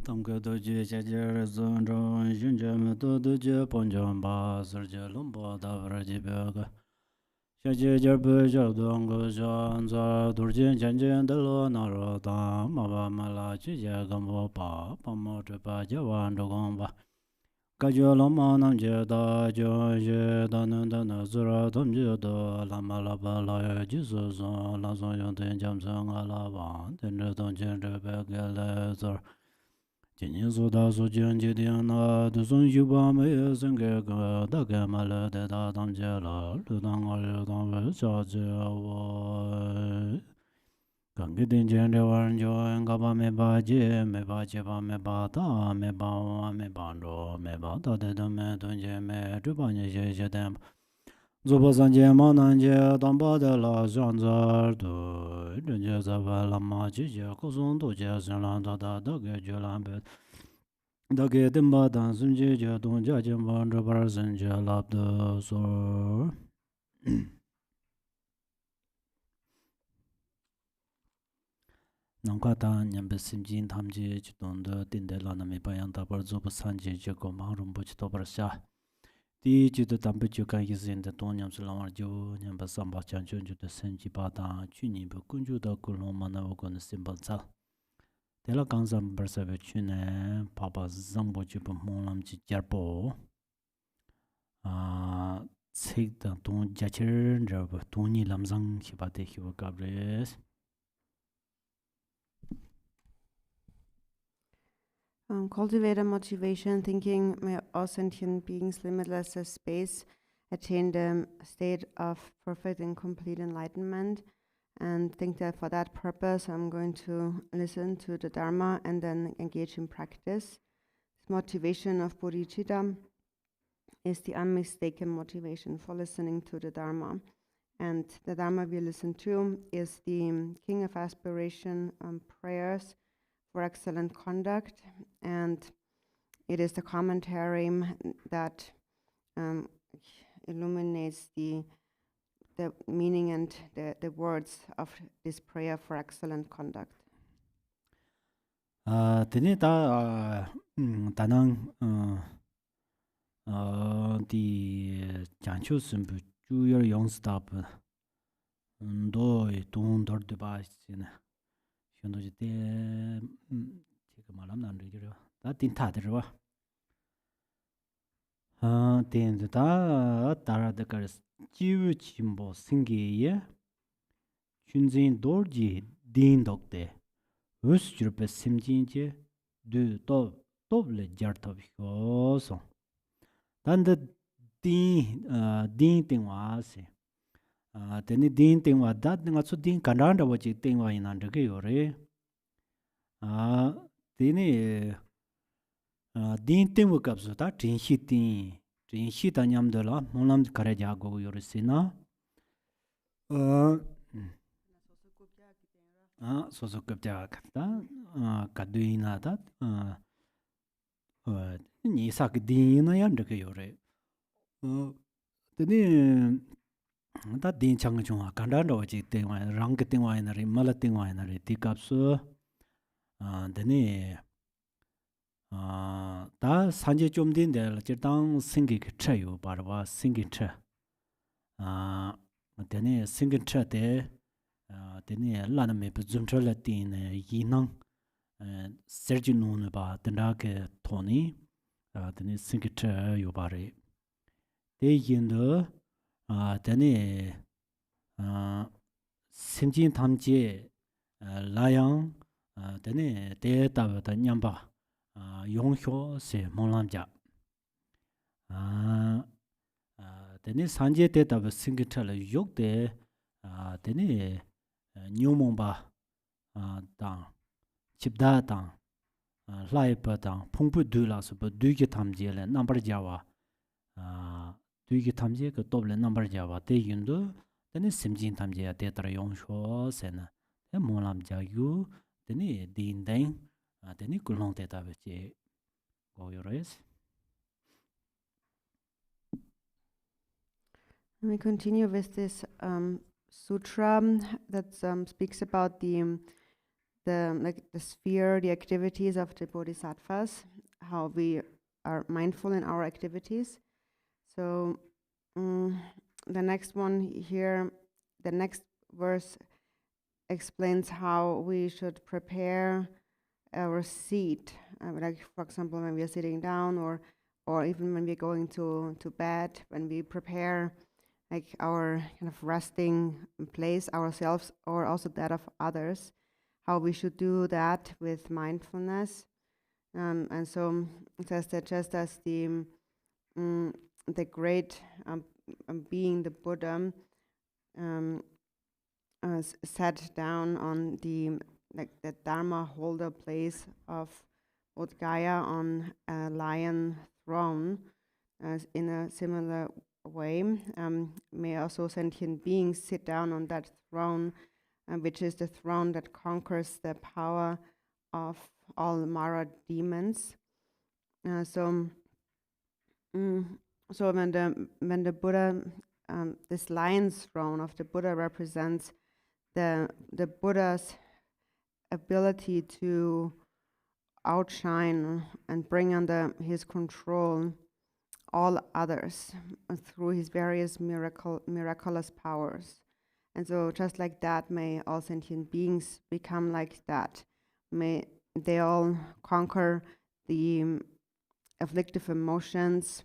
Tamke doji chajer zonron shinjem to doji ponjom ba surje lumbo davraji bega chaje jarbe jabdongo janza durjin janjen delo naro ta maba mala chije gambo pa pamo trepa jawan dogomba kajo lama namje da jo je da nun da na zura tomje do lama la ba la jiso zon la zon yon ten jam zon ala wan ten don jen de begele zor Jinyin su da su jin ji dian na du sun yu ba me ye sen ge ge da ge ma le de da dam je la lu dang a lu dang we cha je wo gang ge din jen de wan jo en ga ba me ba je ba me ba da me ba wa me ba ro me ba da de de me dun je me zhu ba nye je je dem Zuba san je ma nan je dam ba de la zhan zar du ren je za ba la ma ji je ku sun du je sen lan da da da ge je lan be da ge dem ba dan sun je je dong jia jian ban zhe ba sen je lab de so nang ka ta nyam be sim jin tham je ji dong de din de la na me ba yang da ba zu bu san je je ko ma rum bu chi to ba sha Di ju de dam bu ju kan yi zin de dong nyam su lang war ju nyam ba sam ba chan chun ju de sen ji ba da ju ni bu kun ju da ku lo ma na wo ko ne sim ba za de la gang zam bar sa be chu ne pa ba zang bo ju bu mo lam ji jar bo a cik da dong ja chir ra bu dong ni lam zang chi ba de hi wo ka res Cultivate a motivation, thinking may all sentient beings, limitless as space, attain the state of perfect and complete enlightenment. And think that for that purpose, I'm going to listen to the Dharma and then engage in practice. This motivation of bodhicitta is the unmistaken motivation for listening to the Dharma. And the Dharma we listen to is the King of Aspiration prayers for excellent conduct, and it is the commentary that illuminates the meaning and the words of this prayer for excellent conduct. Tene ta danang di janchu simbu ju yor yong stop ndo dong dor de ba sin xindo ji de che ke malam nan ri ro ta tin ta de ba ten de ta ra de kar ji wu chim bo sing ge ye chun zin dor ji din dok de us jur pe sim jin je du to le jar to bi ho so dan de din ting wa se teni din ting wa dat nga chu din kan ran da wa chi ting wa ina de ge yo re teni din ting wa kap su ta tin shi ta nyam de la mo lam kare ja go yo re se na so so kap ja ka ta ka du ina ta ni sa ke din na yan de ge yo re teni ta din chang chung a kan ran da wa chi ting wa rang ke ting wa ina re ma la ting wa ina re ti kap su teni 다 산제 좀 된데 저당 생기 쳐요 바로 생기 쳐 되네 생기 쳐대 되네 라나메 좀 쳐라티네 이낭 세르지노네 바 된다게 토니 되네 생기 쳐요 바래 대인도 되네 심진 탐지 라양 되네 대답다 냠바 용효 세 몰람자 데네 산제 때다 싱기털 욕데 데네 뉴몽바 당 집다 당 라이퍼 당 풍부두라서 두게 탐지래 넘버 자와 두게 탐지 그 도블 넘버 자와 대윤도 데네 심진 탐지야 데더라 용효 세나 몰람자 유 teni din deng teni kulong te ta che go yores. We continue with this sutra that speaks about the sphere, the activities of the bodhisattvas, how we are mindful in our activities. So the next one here, the next verse explains how we should prepare our seat, like for example when we are sitting down, or even when we're going to bed, when we prepare like our kind of resting place, ourselves or also that of others, how we should do that with mindfulness. And so it says that just as the great being, the Buddha, sat down on the Dharma holder place of Bodh Gaya on a lion throne, in a similar way, may also sentient beings sit down on that throne, which is the throne that conquers the power of all Mara demons. So when the Buddha, this lion's throne of the Buddha represents the Buddha's ability to outshine and bring under his control all others through his various miraculous powers. And so just like that, may all sentient beings become like that. May they all conquer the afflictive emotions,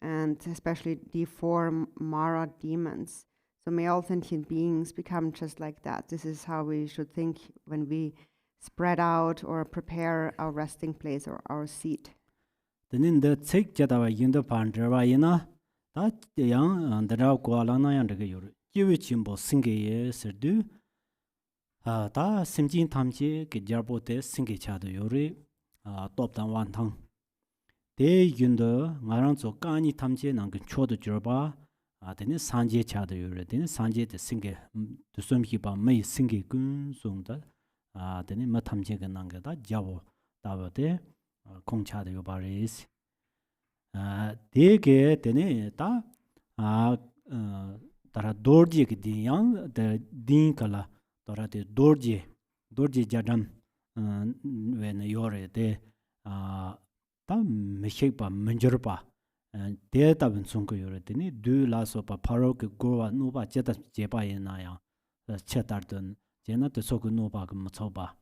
and especially the 4 Mara demons. So may all sentient beings become just like that. This is how we should think when we spread out or prepare our resting place or our seat. Then the take jadawa in the pandra ina that young and the raw gualana and the yor. You chimbo singe serdu. Ta simjin tamji ke jarbo te singe chadu yori top dan wan tang. De yunda ngarang zo kani tamji nang chodu jorba. Then sanje chadu yori. Then sanje the singe to some hiba may singe gun song da. Then matamje nanga da jabo davade kong chadu yobaris. Dege tene ta tara dorje ke diyang de din kala tara de dorje jadam when yore de ta meshekpa menjerpa de ta ben song ko yore tene du la so pa paro ke gowa no ba jeta jeba ina ya chetar den jena de so ko no ba ke mo ba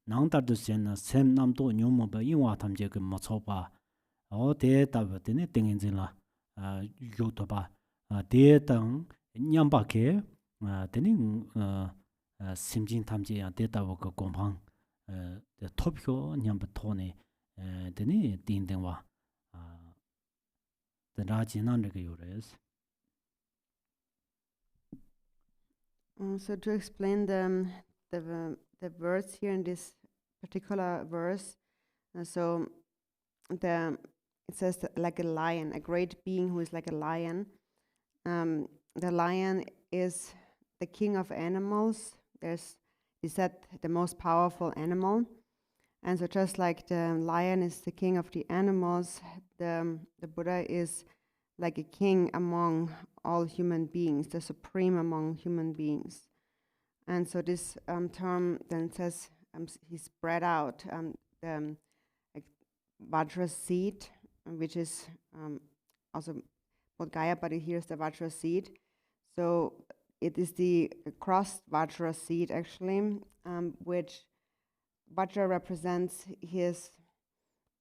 nang tar de sen sem nam to nyom ba yin wa tham je ke mo ba de ta ba tene tingen zin la yo to ba de tang nyam ba ke tene 심진 탐지야 데이터고 그 공방 토표 냠부 토네 데니 딘denwa the rajinan de yores. So to explain the words here in this particular verse, so it says like a lion, a great being who is like a lion. The lion is the king of animals. He said the most powerful animal. And so just like the lion is the king of the animals, the Buddha is like a king among all human beings, the supreme among human beings. And so this term then says he spread out the Vajra seed, which is also Bodh Gaya, but here's the Vajra seed. So it is the crossed Vajra seed actually, which Vajra represents his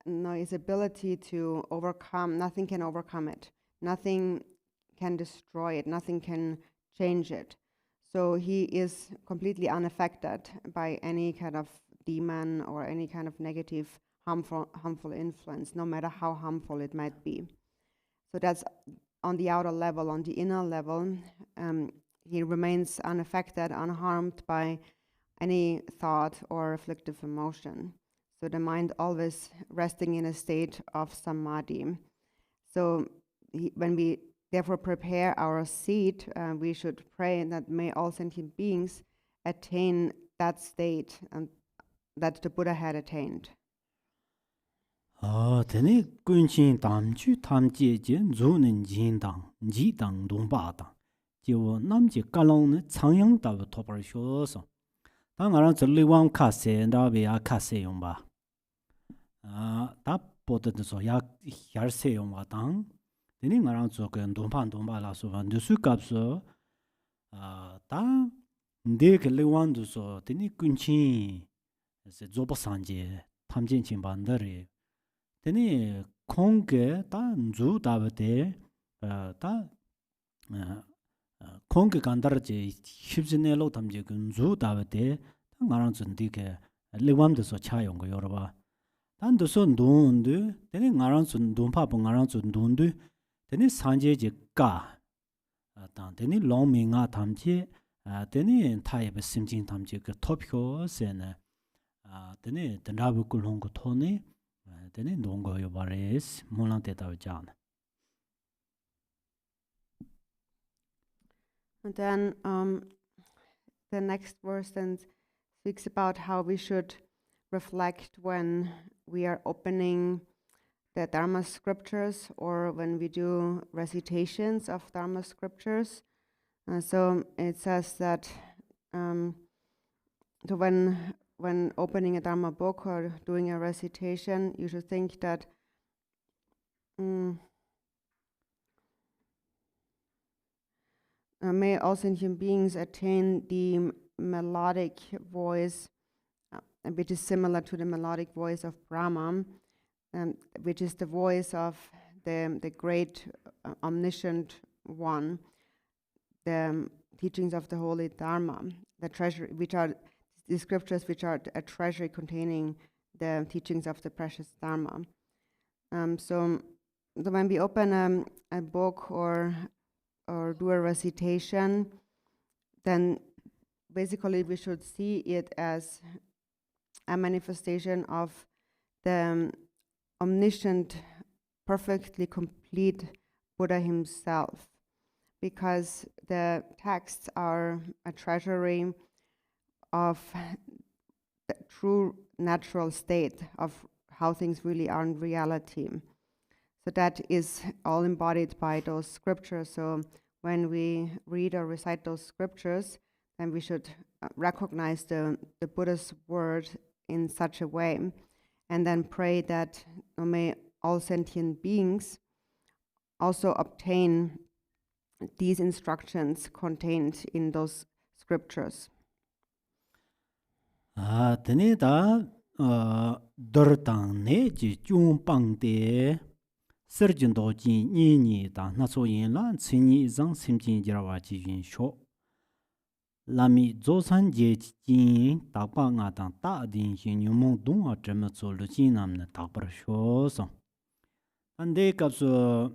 ability to overcome. Nothing can overcome it. Nothing can destroy it. Nothing can change it. So he is completely unaffected by any kind of demon or any kind of negative, harmful influence, no matter how harmful it might be. So that's on the outer level. On the inner level, he remains unaffected, unharmed by any thought or afflictive emotion. So the mind always resting in a state of samadhi. So when we therefore prepare our seat, we should pray that may all sentient beings attain that state and that the Buddha had attained. Tene kunchin tamchu tamje je zunen jin dang, ji dang dong ba dang. Jiwo namje kalong ne changyang da topar sho so. Ta ngarang zhe liwang ka se da be ya ka se yong ba. Ta bote de so ya yar se yong ba dang. Tene ngarang zo ke dong ba la so ban de su kap so. Ta de ke liwang du so tene kunchin se zo ba sanje tamjin chin ban da re. Tene kongke ta nzu dabate ta kongke kandar je shibzine lo tamje nzu dabate ta ngarang zundi ke liwam de so cha yong go yorba tan de so ndundu tene ngarang zun dumpa bo ngarang zun ndundu tene sanje je ka ta tene long mi nga tamje tene tae be simjin tamje ke topyo sene tene denrabu kulong ko tone tene dongo yo bares molang te ta jan. And then the next verse then speaks about how we should reflect when we are opening the Dharma scriptures or when we do recitations of Dharma scriptures. So it says that so when opening a Dharma book or doing a recitation, you should think that may all sentient beings attain the melodic voice, which is similar to the melodic voice of Brahma, which is the voice of the great omniscient one, the teachings of the holy Dharma, the treasure, which are the scriptures which are a treasury containing the teachings of the precious Dharma. So when we open a book or do a recitation, then basically we should see it as a manifestation of the omniscient, perfectly complete Buddha himself, because the texts are a treasury of the true natural state of how things really are in reality. So that is all embodied by those scriptures. So when we read or recite those scriptures, then we should recognize the Buddha's word in such a way, and then pray that may all sentient beings also obtain these instructions contained in those scriptures. Tene da dortang ne ji chung pang de serjin do jin ni ni da na so yin lan chin ni zang sim jin jira wa ji yin sho lami zo san je jin da ba nga da da din yin yu mong dong a zhen me zo lu jin nam ne da ba sho so ande kap so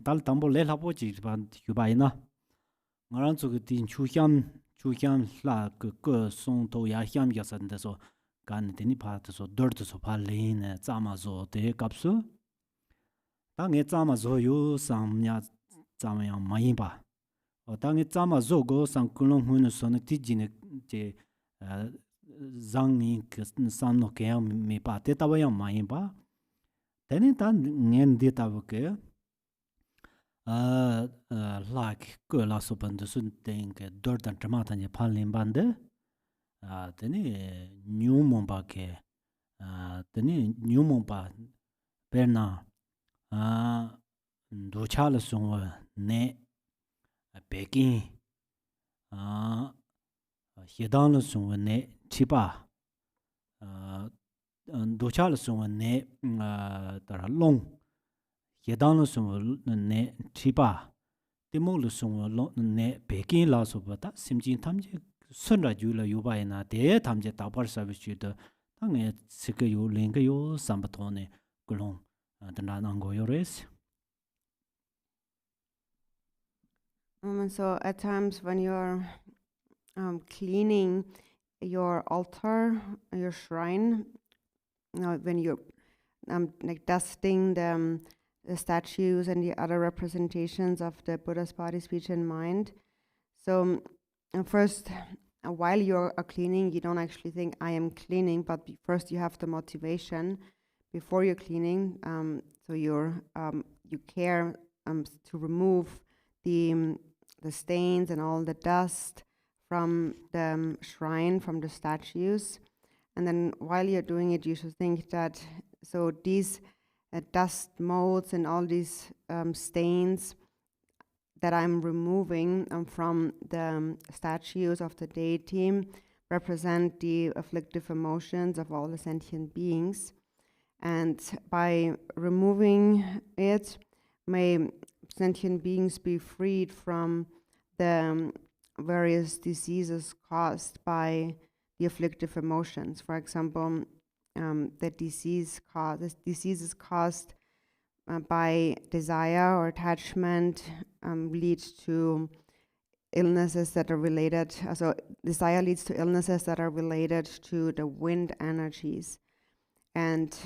dal tambo le la bo ji ban yu ba ina ngarang zu ge din chu xiam la ge song to ya xiam ya san de so gan de ni pa de so dor de so pa le ne za ma zo de kap su da nge za ma zo yu sam nya za ma yang ma yin ba o da nge za ma zo go sang ku long hu ne so ne ti ji ne je zang ni ke san no ke me pa te ta ba yang ma yin ba de ni da nge de ta ba ke like go la so ban de sun ding ke dor dan chama tan je pan lim ban de tene new mon ba ke tene new mon ba perna do cha la so ne pekin he dan la so ne chi ba do cha la so ne da long ye dang lo sung ne chi ba de mo lo sung lo ne pekin la so ba ta sim jin tham je sun ra ju la yu ba na de tham je ta par sa bi chu de ta nge se ke yu ling ke yu sam ba to ne ku long da na nang go yo res. So at times when you're cleaning your altar, your shrine, when you're like dusting the statues and the other representations of the Buddha's body, speech, and mind. So first, while you're cleaning, you don't actually think I am cleaning, but first you have the motivation before you're cleaning. So you care to remove the stains and all the dust from the shrine, from the statues. And then while you're doing it, you should think that, so these dust motes and all these stains that I'm removing from the statues of the deity represent the afflictive emotions of all the sentient beings. And by removing it, may sentient beings be freed from the various diseases caused by the afflictive emotions. For example, the disease is caused by desire or attachment, leads to illnesses that are related. So desire leads to illnesses that are related to the wind energies, and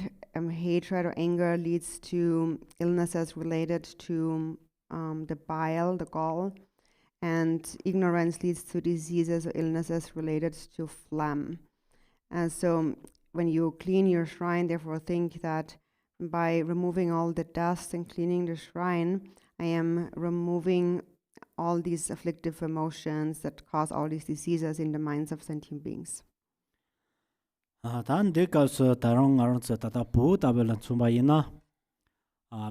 hatred or anger leads to illnesses related to the bile, the gall, and ignorance leads to diseases or illnesses related to phlegm. And so when you clean your shrine, therefore think that by removing all the dust and cleaning the shrine, I am removing all these afflictive emotions that cause all these diseases in the minds of sentient beings. Dan de kaso tarong arong sa tata pu tabela tsumba ina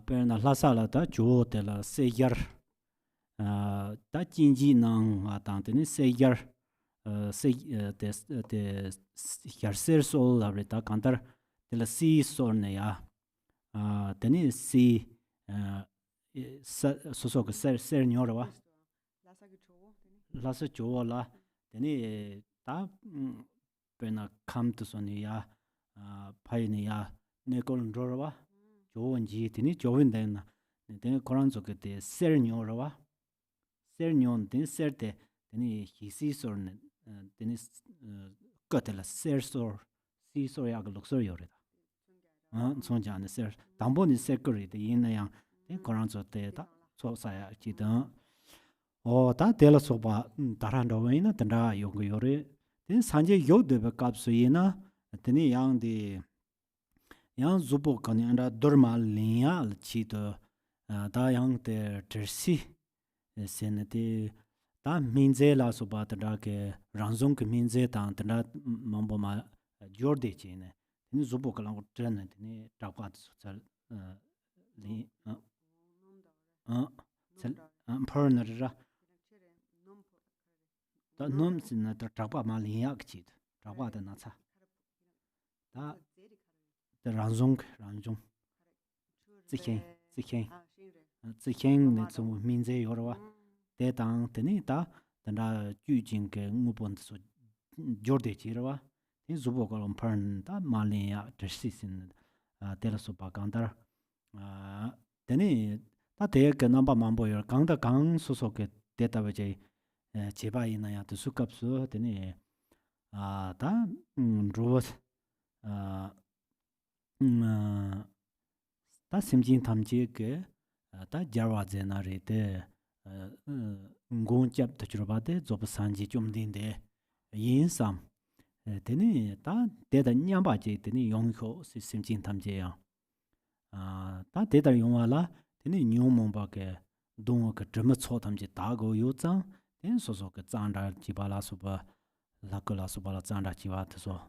perna lhasa la ta jo de la seyar ta jinji nang atang teni seyar de yar ser sol la ta kantar de la si sol ne ya teni si so ko ser nyor wa lhasa jo la teni ta pena kam to soni ya paini ya ne kon rowa jowen ji tini jowen den den koran zo ke de ser nyorwa ser nyon den ser de tini hisi sor ne tini kotela ser sor si sor ya lok sor yore da son ja ne ser dambo ni ser kuri de yin na yang den koran zo de da so sa ya ji de o ta de la so ba daran do wen na da yo go yore then sanje yo de kap so yena teni yang de yang zupo kan anda dorma linya chi to da yang de tersi senete da minze la so ba da ke ranzong ke minze ta da mambo ma jorde chi ne ni zupo kan ko tren ne ta pa so sal li partner da nom sin na trapa ma li yak chi trapa da na cha da de ranzong zichen ne zu min ze yorwa de dang de ni da da ju jing ge ngu bon so jorde chi rwa ni zubo ko lom pan da ma li ya de si sin de la so ba gang da de ni da de ge na ba man bo yor gang da gang so so ge de da je 제바이나야 또 수갑수 되네 다 로봇 다 심진 탐지게 다 자와제나리데 공잡 터주바데 조부산지 좀 된데 인삼 되네 다 대다 냠바지 되네 용효 심진 탐지야 다 대다 용와라 되네 뇽몽바게 동어가 좀 초탐지 다고 요장 then so ke zanda jibala suba lakala suba la zanda jiwa tso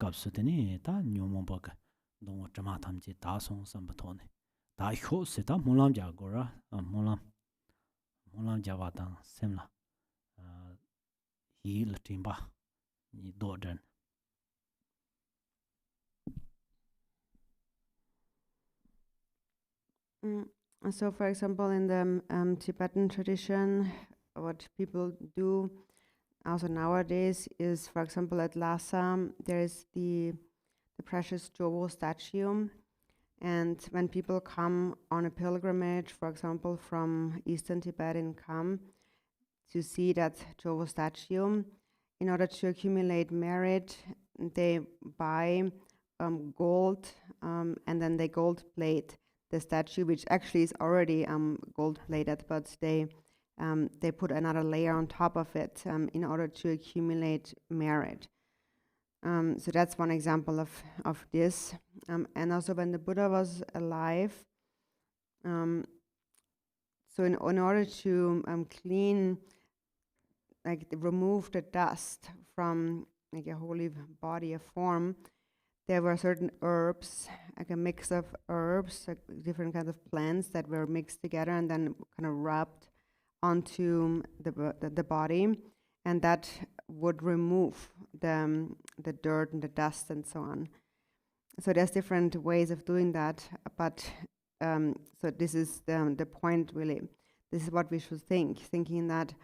kapsu teni ta nyomo bak dong chama thamji ta song sambathone ta kho se ta mulam ja gora mulam jawa ta semla hi la timba ni doden So for example in the Tibetan tradition, what people do also nowadays is, for example, at Lhasa, there is the precious Jowo statue. And when people come on a pilgrimage, for example, from Eastern Tibet and come to see that Jowo statue, in order to accumulate merit, they buy gold and then they gold plate the statue, which actually is already gold plated, but they they put another layer on top of it in order to accumulate merit. So that's one example of this. And also when the Buddha was alive, so in order to clean, like remove the dust from like a holy body, a form, there were certain herbs, like a mix of herbs, like different kinds of plants that were mixed together and then kind of rubbed onto the body, and that would remove the dirt and the dust and so on. So there's different ways of doing that, but so this is the point really. This is what we should thinking that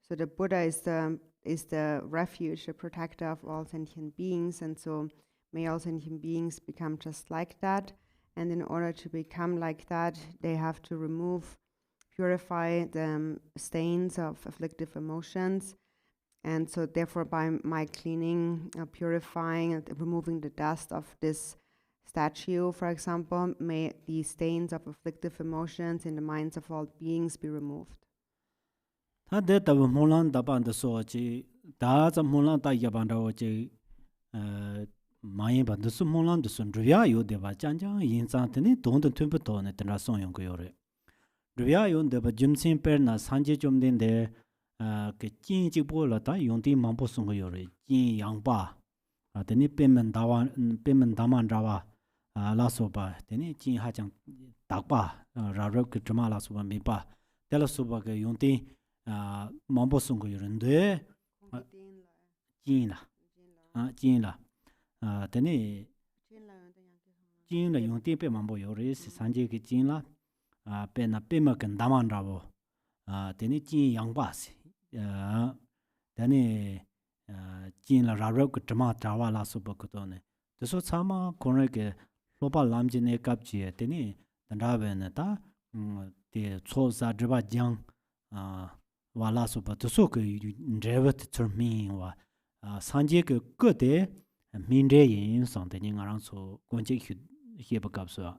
so the Buddha is the refuge, the protector of all sentient beings, and so may all sentient beings become just like that. And in order to become like that, they have to purify the stains of afflictive emotions. And so therefore by my cleaning, purifying and removing the dust of this statue, for example, may the stains of afflictive emotions in the minds of all beings be removed. Mayin ba dusu molang dusu druvya yo deba janjang yin zang teni dongden tunpa to ne tena song yung kuyo re. Druvya yo deba jimtsin per na sanje jomden de ke jin jikpo la ta yung di mangpo song kuyo re. Jin yang ba, teni penmen daman rawa la so ba, teni jin ha jang dakba, ra rab ke drama la so ba mi ba, tela so ba ke yung di mangpo song kuyo re. Nde jin la. Tene jin la yung tin pe mambo yo re si sanje ke jin la pe na pe ma kan daman ra bo tene jin yang ba si tene jin la ra ro ko tama trawa la so ba ko to ne de so chama kon re ke lo ba lam jin ne kap ji tene dan ra be ne ta de cho sa de ba jang wa la so ba de so ke ndewe te mi wa sanje ke ko de Mindre yin sang de ning arang so gonje he ba gap so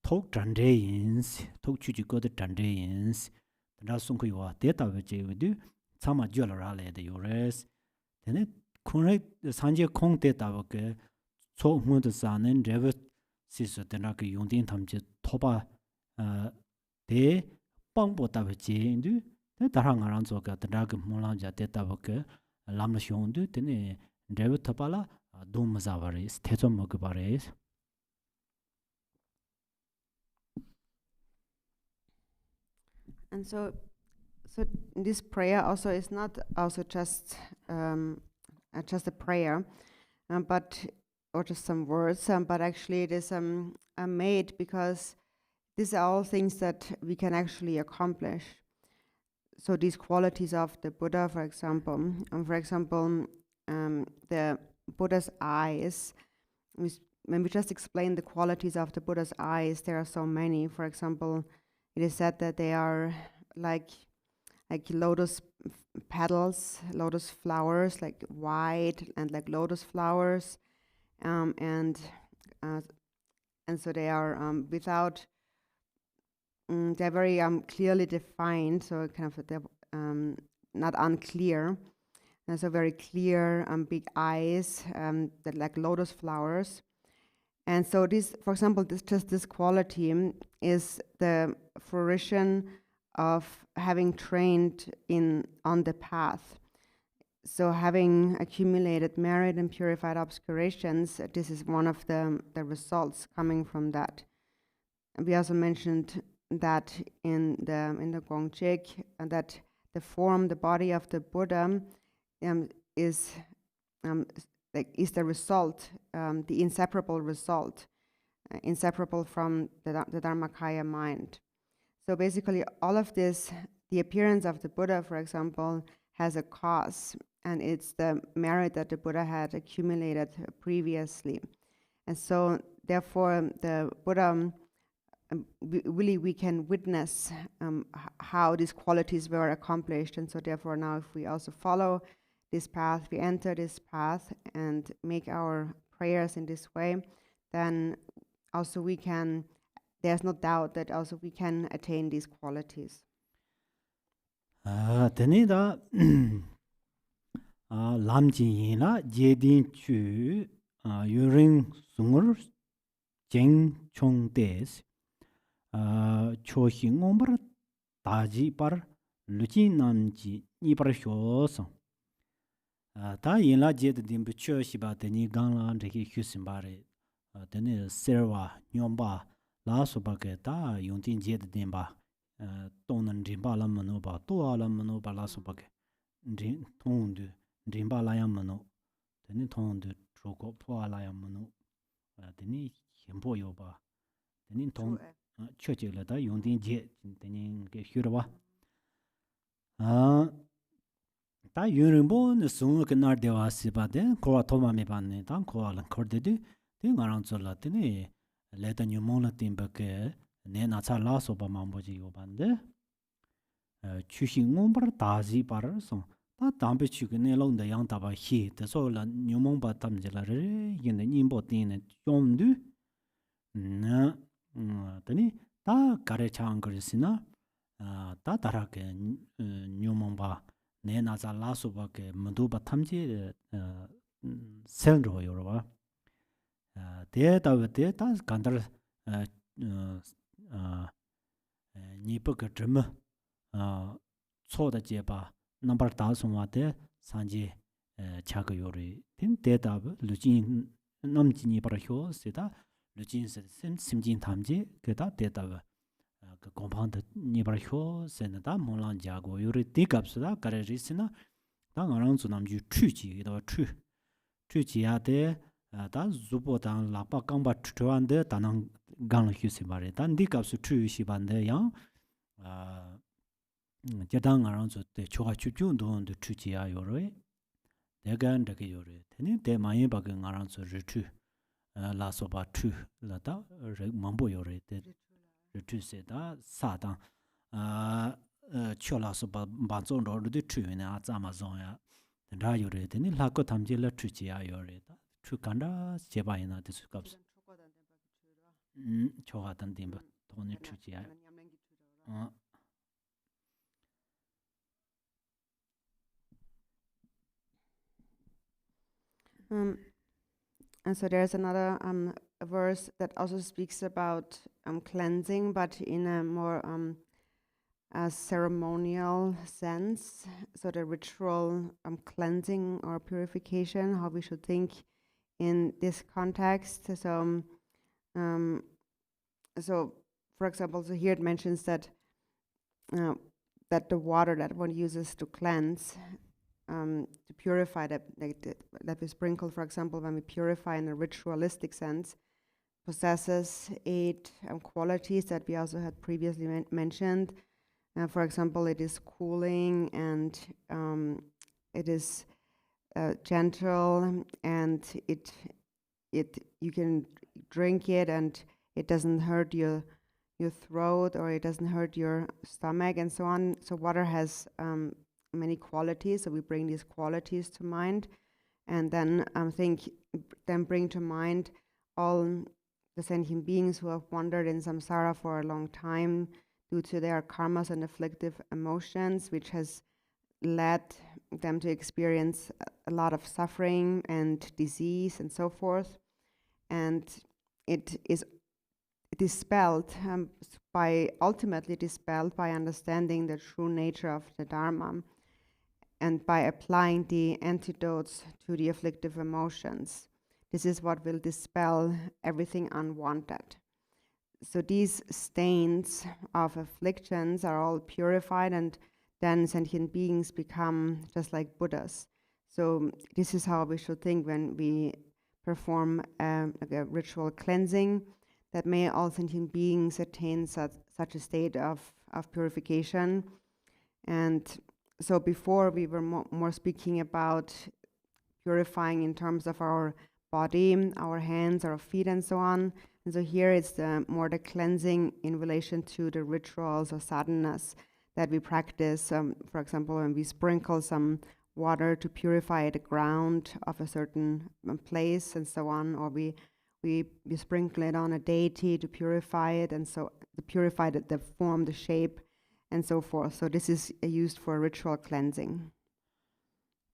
tok dande yin tok chu ji go de dande yin da sung ko yo de ta be je du chama jo la ra le de yo res de ne kun re sanje kong de ta ba ke cho mu de sa nen de ba si so de na ke yong din tham je to ba de bang bo ta be je du de da rang arang so ga da ge mo lang ja de ta ba ke lam la xiong du de ne David Tapala, Dum Zavaris, Tetom Mogubares. And so this prayer also is not also just a prayer, but or just some words, but actually it is made because these are all things that we can actually accomplish. So these qualities of the Buddha, for example, the Buddha's eyes, when we just explain the qualities of the Buddha's eyes, there are so many. For example, it is said that they are like lotus petals, lotus flowers, like white and like lotus flowers, and so they are without. They're very clearly defined, so kind of they're not unclear. And so very clear, big eyes that like lotus flowers. And so this, for example, this quality is the fruition of having trained on the path. So having accumulated merit and purified obscurations, this is one of the results coming from that. And we also mentioned that in the Gongchik, that the body of the Buddha is the result, the inseparable result, inseparable from the Dharmakaya mind. So basically, all of this, the appearance of the Buddha, for example, has a cause, and it's the merit that the Buddha had accumulated previously. And so, therefore, the Buddha, we can witness how these qualities were accomplished. And so, therefore, now if we also follow this path, we enter this path and make our prayers in this way, then also we can, there's no doubt that also we can attain these qualities. Tenida Lamjina Jedin Chu Yuring Sungur Jeng Chong Des Choxing Omber Taji Par Luchin Namji Nipar Shos Ta Yinla Jed Dimbu Choshiba Teni Gangla Riki Husimbari Teni Serva Nyomba La Subake Ta Yuntin Jed Dimba Tonan Rimba Lamanoba Tua Lamanoba La Subake Tondu Rimba Layamano Teni Tondu Troko Pua Layamano Teni Khenpo Yoba Teni Ton Churchill da Yuntin Jet Teni Hurwa Ta Yurimbo Sung Nar Devasi Bade Koa Toma Mebane Dan Koa Lan Kordedi Ten Aranzola Teni Leta Numola Timbake Nena Sala Soba Mamboji Yobande Chushing Umbar Tazi Par Song Ta Dambe Chukene Long the Yang Taba He the Sola Numomba Tamjela in the Nimbo Tin Yomdu Na Tani Ta Kare Changarisina Ta Tarake Numomba Nena Sala Soba Manduba Tamji Sendro Yorova Data with data Gandar Nipuk Drum So the Jeba number thousand watt Sanji Chagayori. Then data Lujin Namjini Parahyo Sita Lujin Simjin Tamji Geta data compound Nibarhyo Senata Molan Jago Yuri Dicapsula Garisina Dang around Sunamju Chuchi or Chuchiate Da Zubo Dan Lapa Gamba Tuande Danang Gang Husimari Dan Dicaps Chushibande Yang Jadang around the Choa Chujun don the Chuchia Yore, the Gan de Yore, Teni de Mayabagan around the Ritu, La Soba Tu, Lata, Mambo Yore, the Ritu Seda, Satan, Chola Soba Banzon or the True in Amazonia, the Rayore, Teni Laco Tamjela Chuchia Yore, Chukanda, Sebaina, the Sucaps, Choatan Dimba, Tony Chuchia. And so there's another verse that also speaks about cleansing, but in a more a ceremonial sense. So the ritual cleansing or purification, how we should think in this context. So, for example, so here it mentions that that the water that one uses to cleanse, to purify, that we sprinkle, for example, when we purify in a ritualistic sense, possesses 8 qualities that we also had previously mentioned. For example, it is cooling, and it is gentle, and it you can drink it, and it doesn't hurt your throat, or it doesn't hurt your stomach, and so on. So water has many qualities, so we bring these qualities to mind, and then bring to mind all the sentient beings who have wandered in samsara for a long time due to their karmas and afflictive emotions, which has led them to experience a lot of suffering and disease and so forth. And it is dispelled ultimately dispelled by understanding the true nature of the Dharma, and by applying the antidotes to the afflictive emotions. This is what will dispel everything unwanted. So these stains of afflictions are all purified, and then sentient beings become just like Buddhas. So this is how we should think when we perform like a ritual cleansing, that may all sentient beings attain such a state of purification. And so before we were more speaking about purifying in terms of our body, our hands, our feet, and so on. And so here it's more the cleansing in relation to the rituals or sadhanas that we practice. For example, when we sprinkle some water to purify the ground of a certain place and so on, or we sprinkle it on a deity to purify it, and so to purify the form, the shape, and so forth. So this is used for ritual cleansing.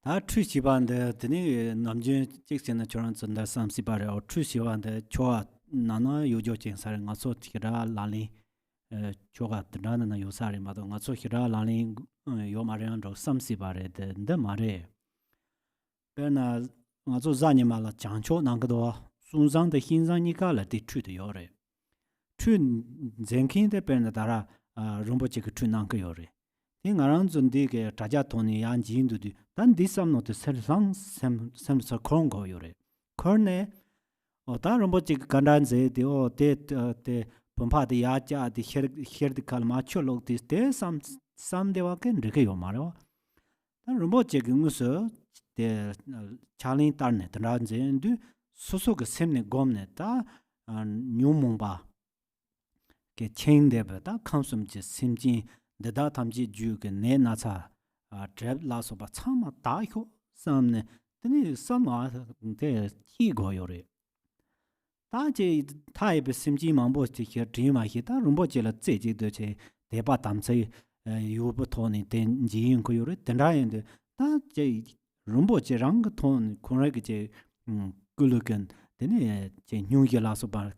다 추시반데 드니 남진 직전에 저런 전다 삼시바래 추시반데 좋아 나나 요조진 사람 가서 티라 라리 조가 드나나 요사리 마도 가서 히라 라리 요마리안도 삼시바래 데 마레 베나 가서 자니마라 장초 난거도 순상의 신상니까라 뒤추도 요래 춘 젠킨데 베나 다라 롬보치 그 춘난거 요래 인가랑 존디게 자자톤이 양진도디 단 디삼노트 셀상 샘서 콩고 요래 커네 다른 뭐지 간단제 되어 때 pompada yaja the here kalmacho log this day some de waken reke yo maro dan rumbo che gungso de chalin tarne tranze ndu soso ge semne gomne ta nyumongba ke chain de ba ta khamsum je simji de da tamji ju ge ne na cha trap la so ba chama ta ho samne tani sama de chi go yo re 다제 타입 심지 망보지 히 드리마히 다 rumboje la zeje de che deba damse yubu토니 된 지인 거요를 된다인데 다제 rumboje 랑 돈 코라게 제 글루겐 되네 제 뉴게라서 바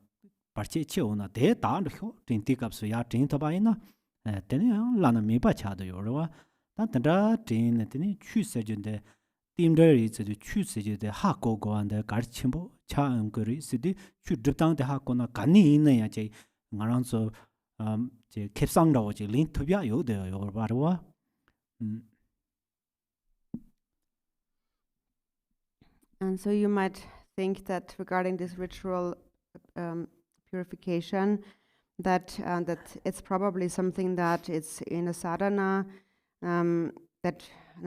parcheche ona de da ro tintikapso ya tin tabaina 되네 라나 메바 차도 요로와 다다 tin 되네 추세준데 팀들이 이제 추세제데 하고고한데 가르침보 차은거리 시디 추드당데 하고나 간이 있네야 제 나랑서 제 캡상라고 제 린투비아 요데요 요 바로와 And so you might think that regarding this ritual purification, that it's probably something that it's in a sadhana that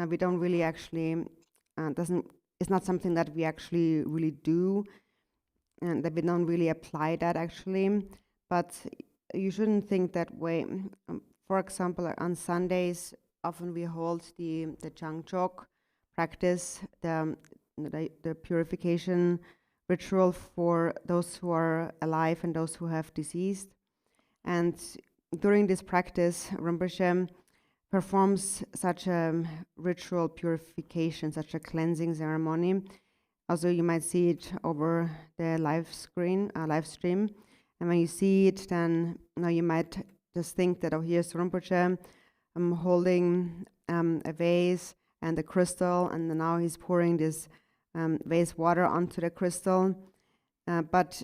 we don't really actually it's not something that we actually really do, and that we don't really apply that actually. But you shouldn't think that way. For example, on Sundays, often we hold the Changchok practice, the purification ritual for those who are alive and those who have deceased. And during this practice, Rinpoche performs such a ritual purification, such a cleansing ceremony. Also, you might see it over the live stream. And when you see it, then you might just think that, oh, here's Rinpoche holding a vase and a crystal, and now he's pouring this vase water onto the crystal. But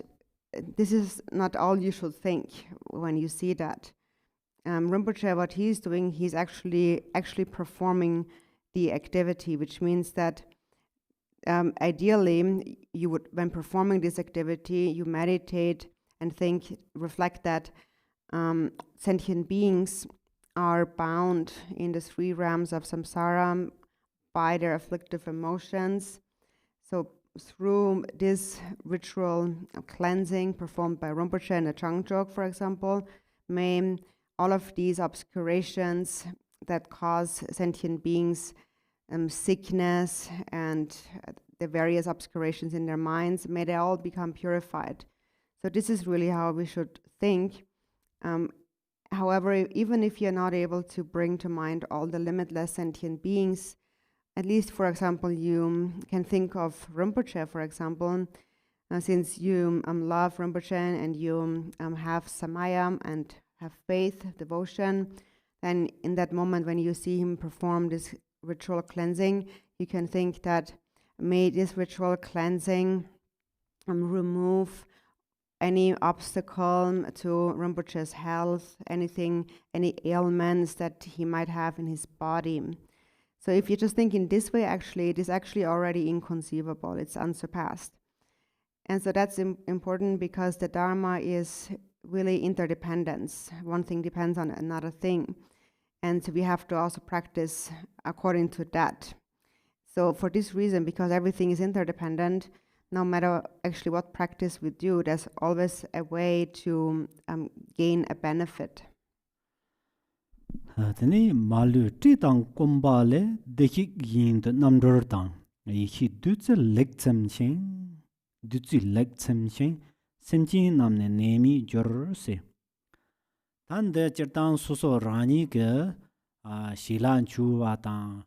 this is not all you should think when you see that. Rinpoche, what he's doing, he's actually performing the activity, which means that ideally you would, when performing this activity, you meditate and reflect that sentient beings are bound in the 3 realms of samsara by their afflictive emotions. So through this ritual cleansing performed by Rinpoche and the Changchok, for example, may all of these obscurations that cause sentient beings sickness and the various obscurations in their minds, may they all become purified. So this is really how we should think. However, even if you're not able to bring to mind all the limitless sentient beings, at least, for example, you can think of Rinpoche, for example, since you love Rinpoche and you have samaya and have faith, devotion, then in that moment when you see him perform this ritual cleansing, you can think that may this ritual cleansing remove any obstacle to Rinpoche's health, any ailments that he might have in his body. So if you just think in this way, actually, it is actually already inconceivable. It's unsurpassed. And so that's important because the Dharma is really interdependence. One thing depends on another thing. And so we have to also practice according to that. So for this reason, because everything is interdependent, no matter actually what practice we do, there's always a way to gain a benefit. Tani malu tritang kumbale dekik yin de namdortang. Ihi dutse lektsem chen, semchin namne nemi jorse. Tande chirtang suso rani ke shilan chu watang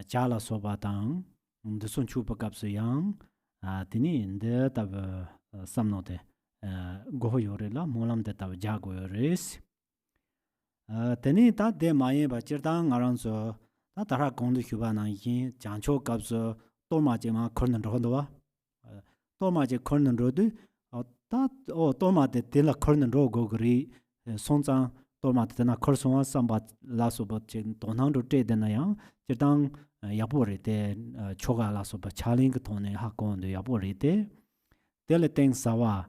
chala so batang desun chu pakap yang tini inde tab samno de go yore la molam de tab ja go yores tini ta de maye ba chirtang ngaran so ta tara gong de huba na yin jancho kap so to ma je ma khon ro do wa to ma je khon ro de ta o to ma de la khon ro go gri sonzang torma tena korsonga sambat lasoba chen tonang ro te dena yang chirtang yapore te choga lasoba chaling tone hakon de yapore te tele teng sawa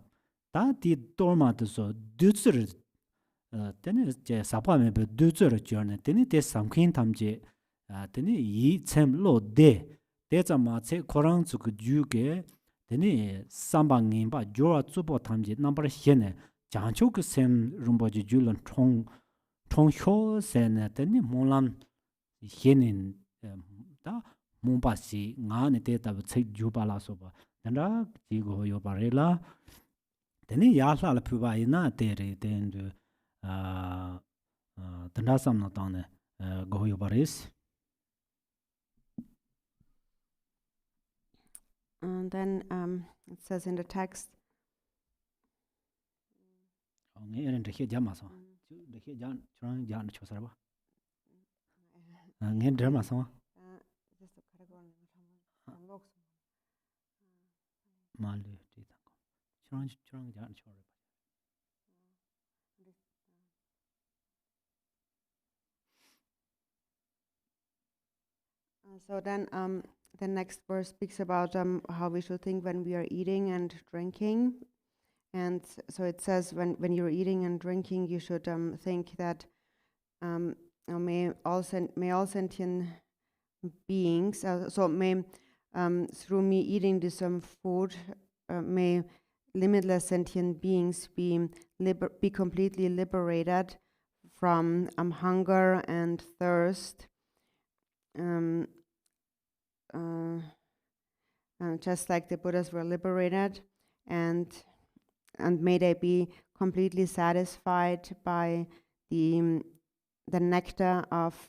ta di torma de so dutser tene je sapa me be dutser journey tene te samkhin tamje tene yi chem lo de te chama che korang chu ju ge tene samba ngin ba jo tsupo tamje number hene 장초 그 셈 rumboji julon 총효 세네 되니 몰람 히는 다 몽바시 나네 데이터 책 주발라서 봐 난다 지고 요 바레라 되니 야살라 푸바이나 데레 된도 아 단다삼나 타네 고요 바레스. And then it says in the text. ngeren de ja마서 de jan chang jan chosara ba ngeren de maso mal de ta chang jan chora. So then the next verse speaks about how we should think when we are eating and drinking. And so it says when you're eating and drinking, you should think that may all sentient beings, so may through me eating this food, may limitless sentient beings be completely liberated from hunger and thirst, just like the Buddhas were liberated, and may they be completely satisfied by the nectar of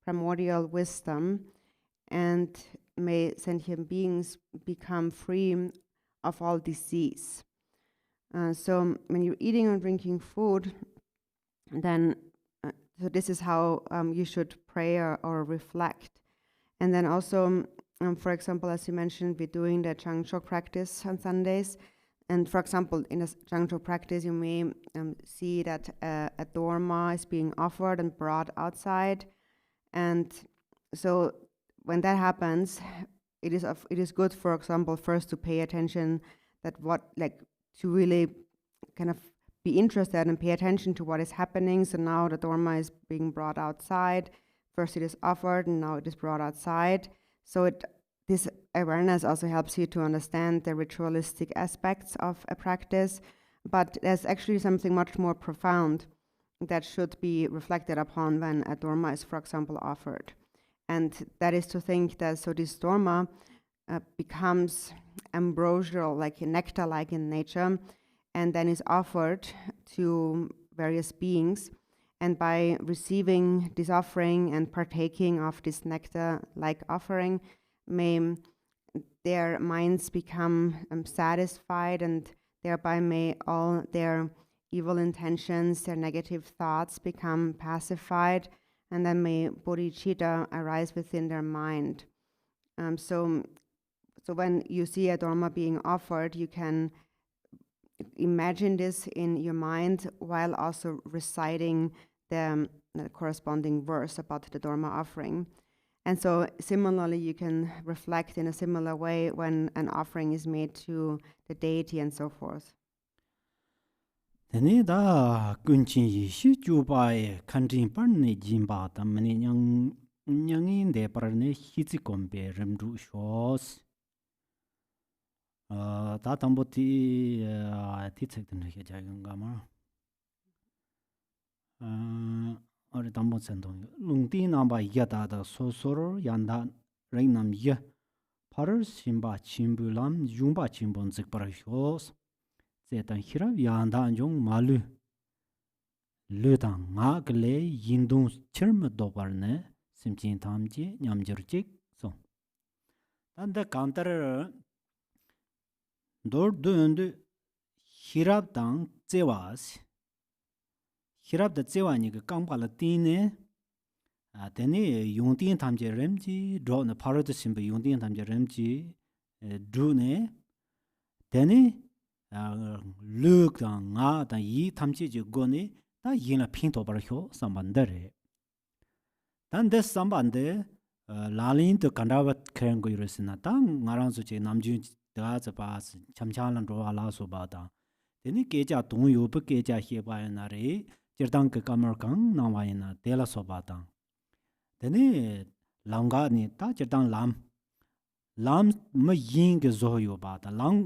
primordial wisdom, and may sentient beings become free of all disease. So when you're eating or drinking food, then so this is how you should pray or reflect. And then also, for example, as you mentioned, we're doing the Changchok practice on Sundays. And for example, in a Changchok practice, you may see that a dorma is being offered and brought outside. And so when that happens, it is good, for example, first to pay attention to really kind of be interested and pay attention to what is happening. So now the dorma is being brought outside. First it is offered, and now it is brought outside. So this awareness also helps you to understand the ritualistic aspects of a practice, but there's actually something much more profound that should be reflected upon when a dorma is, for example, offered. And that is to think that so this dorma becomes ambrosial, like nectar-like in nature, and then is offered to various beings. And by receiving this offering and partaking of this nectar-like offering, may their minds become satisfied, and thereby may all their evil intentions, their negative thoughts become pacified, and then may bodhicitta arise within their mind. So when you see a dorma being offered, you can imagine this in your mind while also reciting the corresponding verse about the dorma offering. And so similarly, you can reflect in a similar way when an offering is made to the deity and so forth. Tene da kunchin yi shi ju ba e kanjin par ne jin ba ta mani nyang de par ne hi chi kom be rem ru shos ta tambo ti chek den he ja gang ga ma ore tambo chen dong lung ti na ba ya da so ro yan da rein nam ya par sim ba chim bu lam yung ba chim bon zik par shos zetan hira yan da jong malu Lutang nga kle yindung chirm doparne simchin tamji nyamjurchik so. Tanda counter dor dundu hirab tang tsewas. Hirab da tsewa ni ka kangpa la tine teni yungting tamji remji draw na parot simba yungting tamji remji drew ne teni luk tang nga tang yi tamji ji go ne ta yina ping to bar hyo sambandare. Tan des sambande lalin to kandavat kren go yurusina ta ngarang su che namjun da za ba chamchalan ro ala so ba da. Teni keja dong yu bu keja he ba na re jirdang ke kamar kang na wa na de la so ba da. Teni langa ni ta jirdang lam me yin ge zo yo ba da lang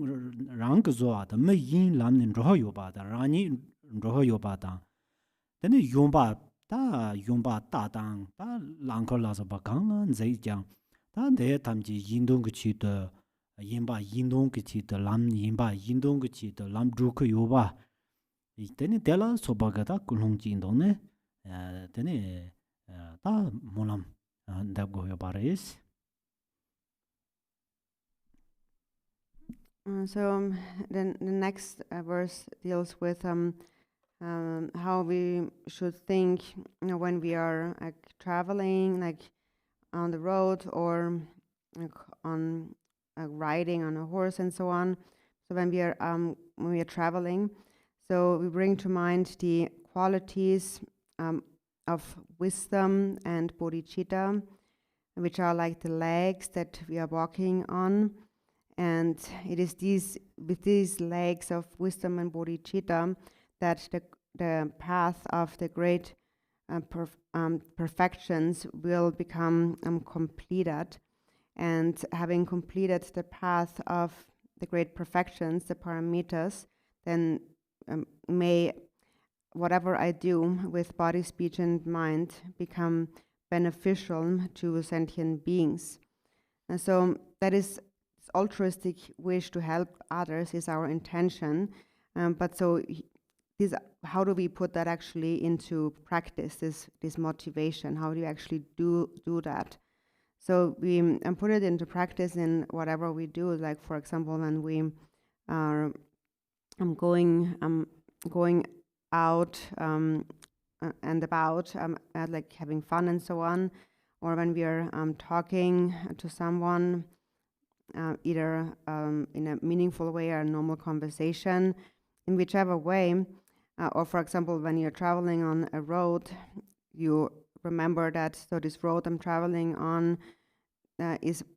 rang ge zo da me yin lam ni ro yo ba da rani ro yo ba da. Teni yomba ta dang ta langko la so ba gang zai jiang ta de tamji yindong ge chi de yinba yindong ge chi de lam yinba yindong ge chi de lam zhu ke yo ba teni de la so ba ga da kulong ji dong ne teni ta molam da go yo ba res. So then the next verse deals with how we should think, when we are traveling, like on the road, or like on riding on a horse and so on. So when we are traveling, so we bring to mind the qualities of wisdom and bodhicitta, which are like the legs that we are walking on. And it is with these legs of wisdom and bodhicitta that the path of the great perfections will become completed. And having completed the path of the great perfections, the paramitas, then may whatever I do with body, speech, and mind become beneficial to sentient beings. And so that is altruistic wish to help others is our intention. But so how do we put that actually into practice, this motivation? How do you actually do that? So we put it into practice in whatever we do. Like, for example, when we are going out and about, like having fun and so on, or when we are talking to someone, either in a meaningful way or a normal conversation, in whichever way, or for example, when you're traveling on a road, you remember that, so this road I'm traveling on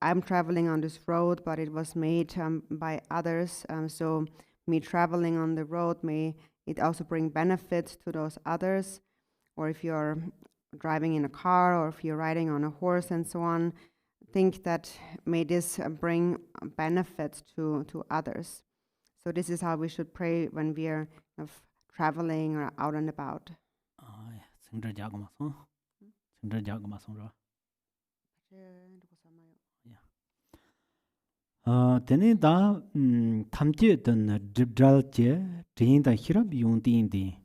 I'm traveling on this road, but it was made by others. So me traveling on the road, may it also bring benefits to those others. Or if you're driving in a car, or if you're riding on a horse and so on, think that may this bring benefits to others. So this is how we should pray when we are traveling or out and about. Tene da tamje den dribdral je drin da hirab yung din di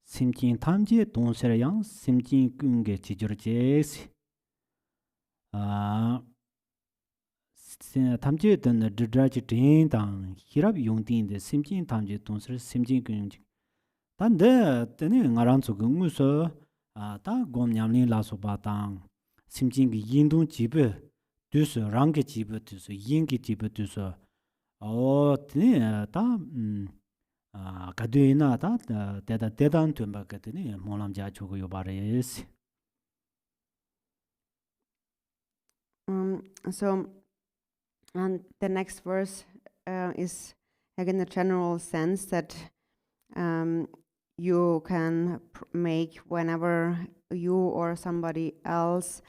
simjin tamje don ser yang simjin gung ge jijur je si tamje den dribdral je drin da hirab yung din di simjin tamje don ser simjin gung dan de tene ngaran zu gung so da gom nyamlin la so ba dang simjin ge yin dong ji be dus rang ge ji be dus yin ge ji be dus tene da 가드이나 다 대단 좀 받거든요. 모람자 주고 요바레스. So, and the next verse is like in the general sense that you can make whenever you or somebody else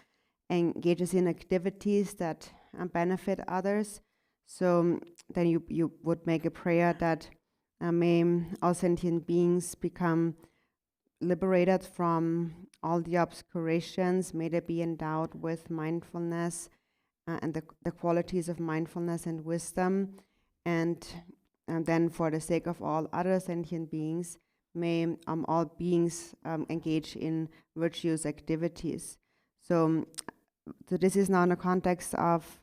engages in activities that benefit others. So then you would make a prayer that may all sentient beings become liberated from all the obscurations, may they be endowed with mindfulness and the qualities of mindfulness and wisdom, and then for the sake of all other sentient beings, may all beings engage in virtuous activities. So this is now in the context of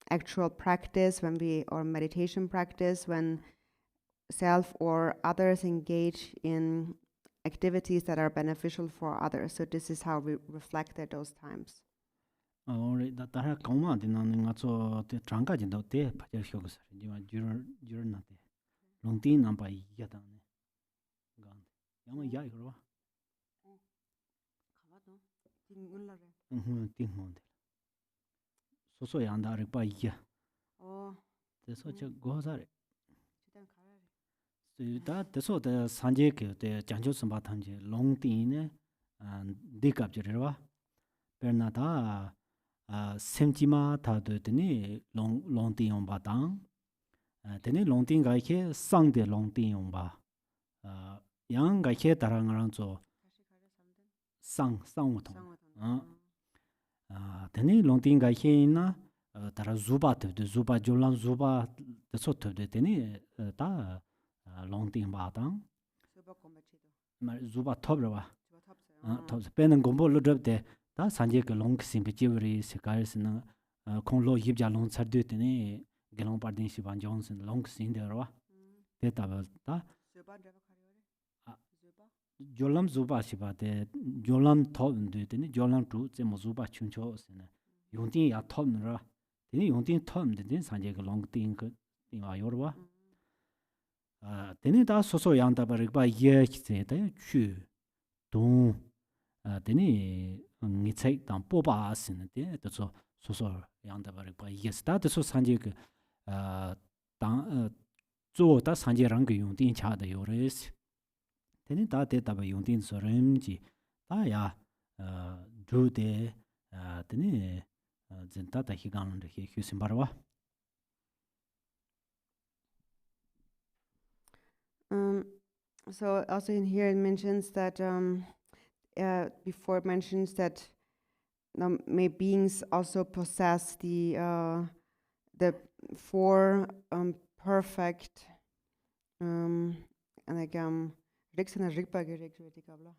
actual practice or meditation practice, when self or others engage in activities that are beneficial for others. So this is how we reflect at those times. Ore da tara kauma de na nga cho te trangka jin do te pa je shyo gus ji ma jur na te long tin na pa ya da ne gan yang ma ya ro ting mon de so so yang da ri pa ya te so che go za re da te so de san je ke de jang ju sam ba tan je long tin ne de kap je ro per na da semchima thadu tene longting yong ba dang tene longting ga ke sang de longting yong ba yang ga ke tarang rang zo sang wo tong tene longting ga ke na tara zuba de zuba jolam zuba de so de tene ta longting ba dang zuba top ba top pen gombo lo de 다 산제 그 롱크심 비지브리 세카르스나 콩로 입자 롱 차드드네 gelong pardin siban johnson long sin de ro deta ta jolam zuba siba de jolam thom de de jolam tu ze mo zuba chuncho sene yongtin ya thom ro de yongtin thom de sanje ge long ting ge ting wa yor wa de da so so yang da ba ye che de chu dong de ngi tsai dang po ba sin de de so so yang da ba yes da de so sanje ge 당做다 산제 랑게 용딘 차다 요레스 되니 다데 다바 용딘 소름지 다야 두데 되니 진짜다 희강는데 휴신 바라와 So also in here it mentions that before it mentions that may beings also possess the four perfect and like riksana rikpa ge rikpa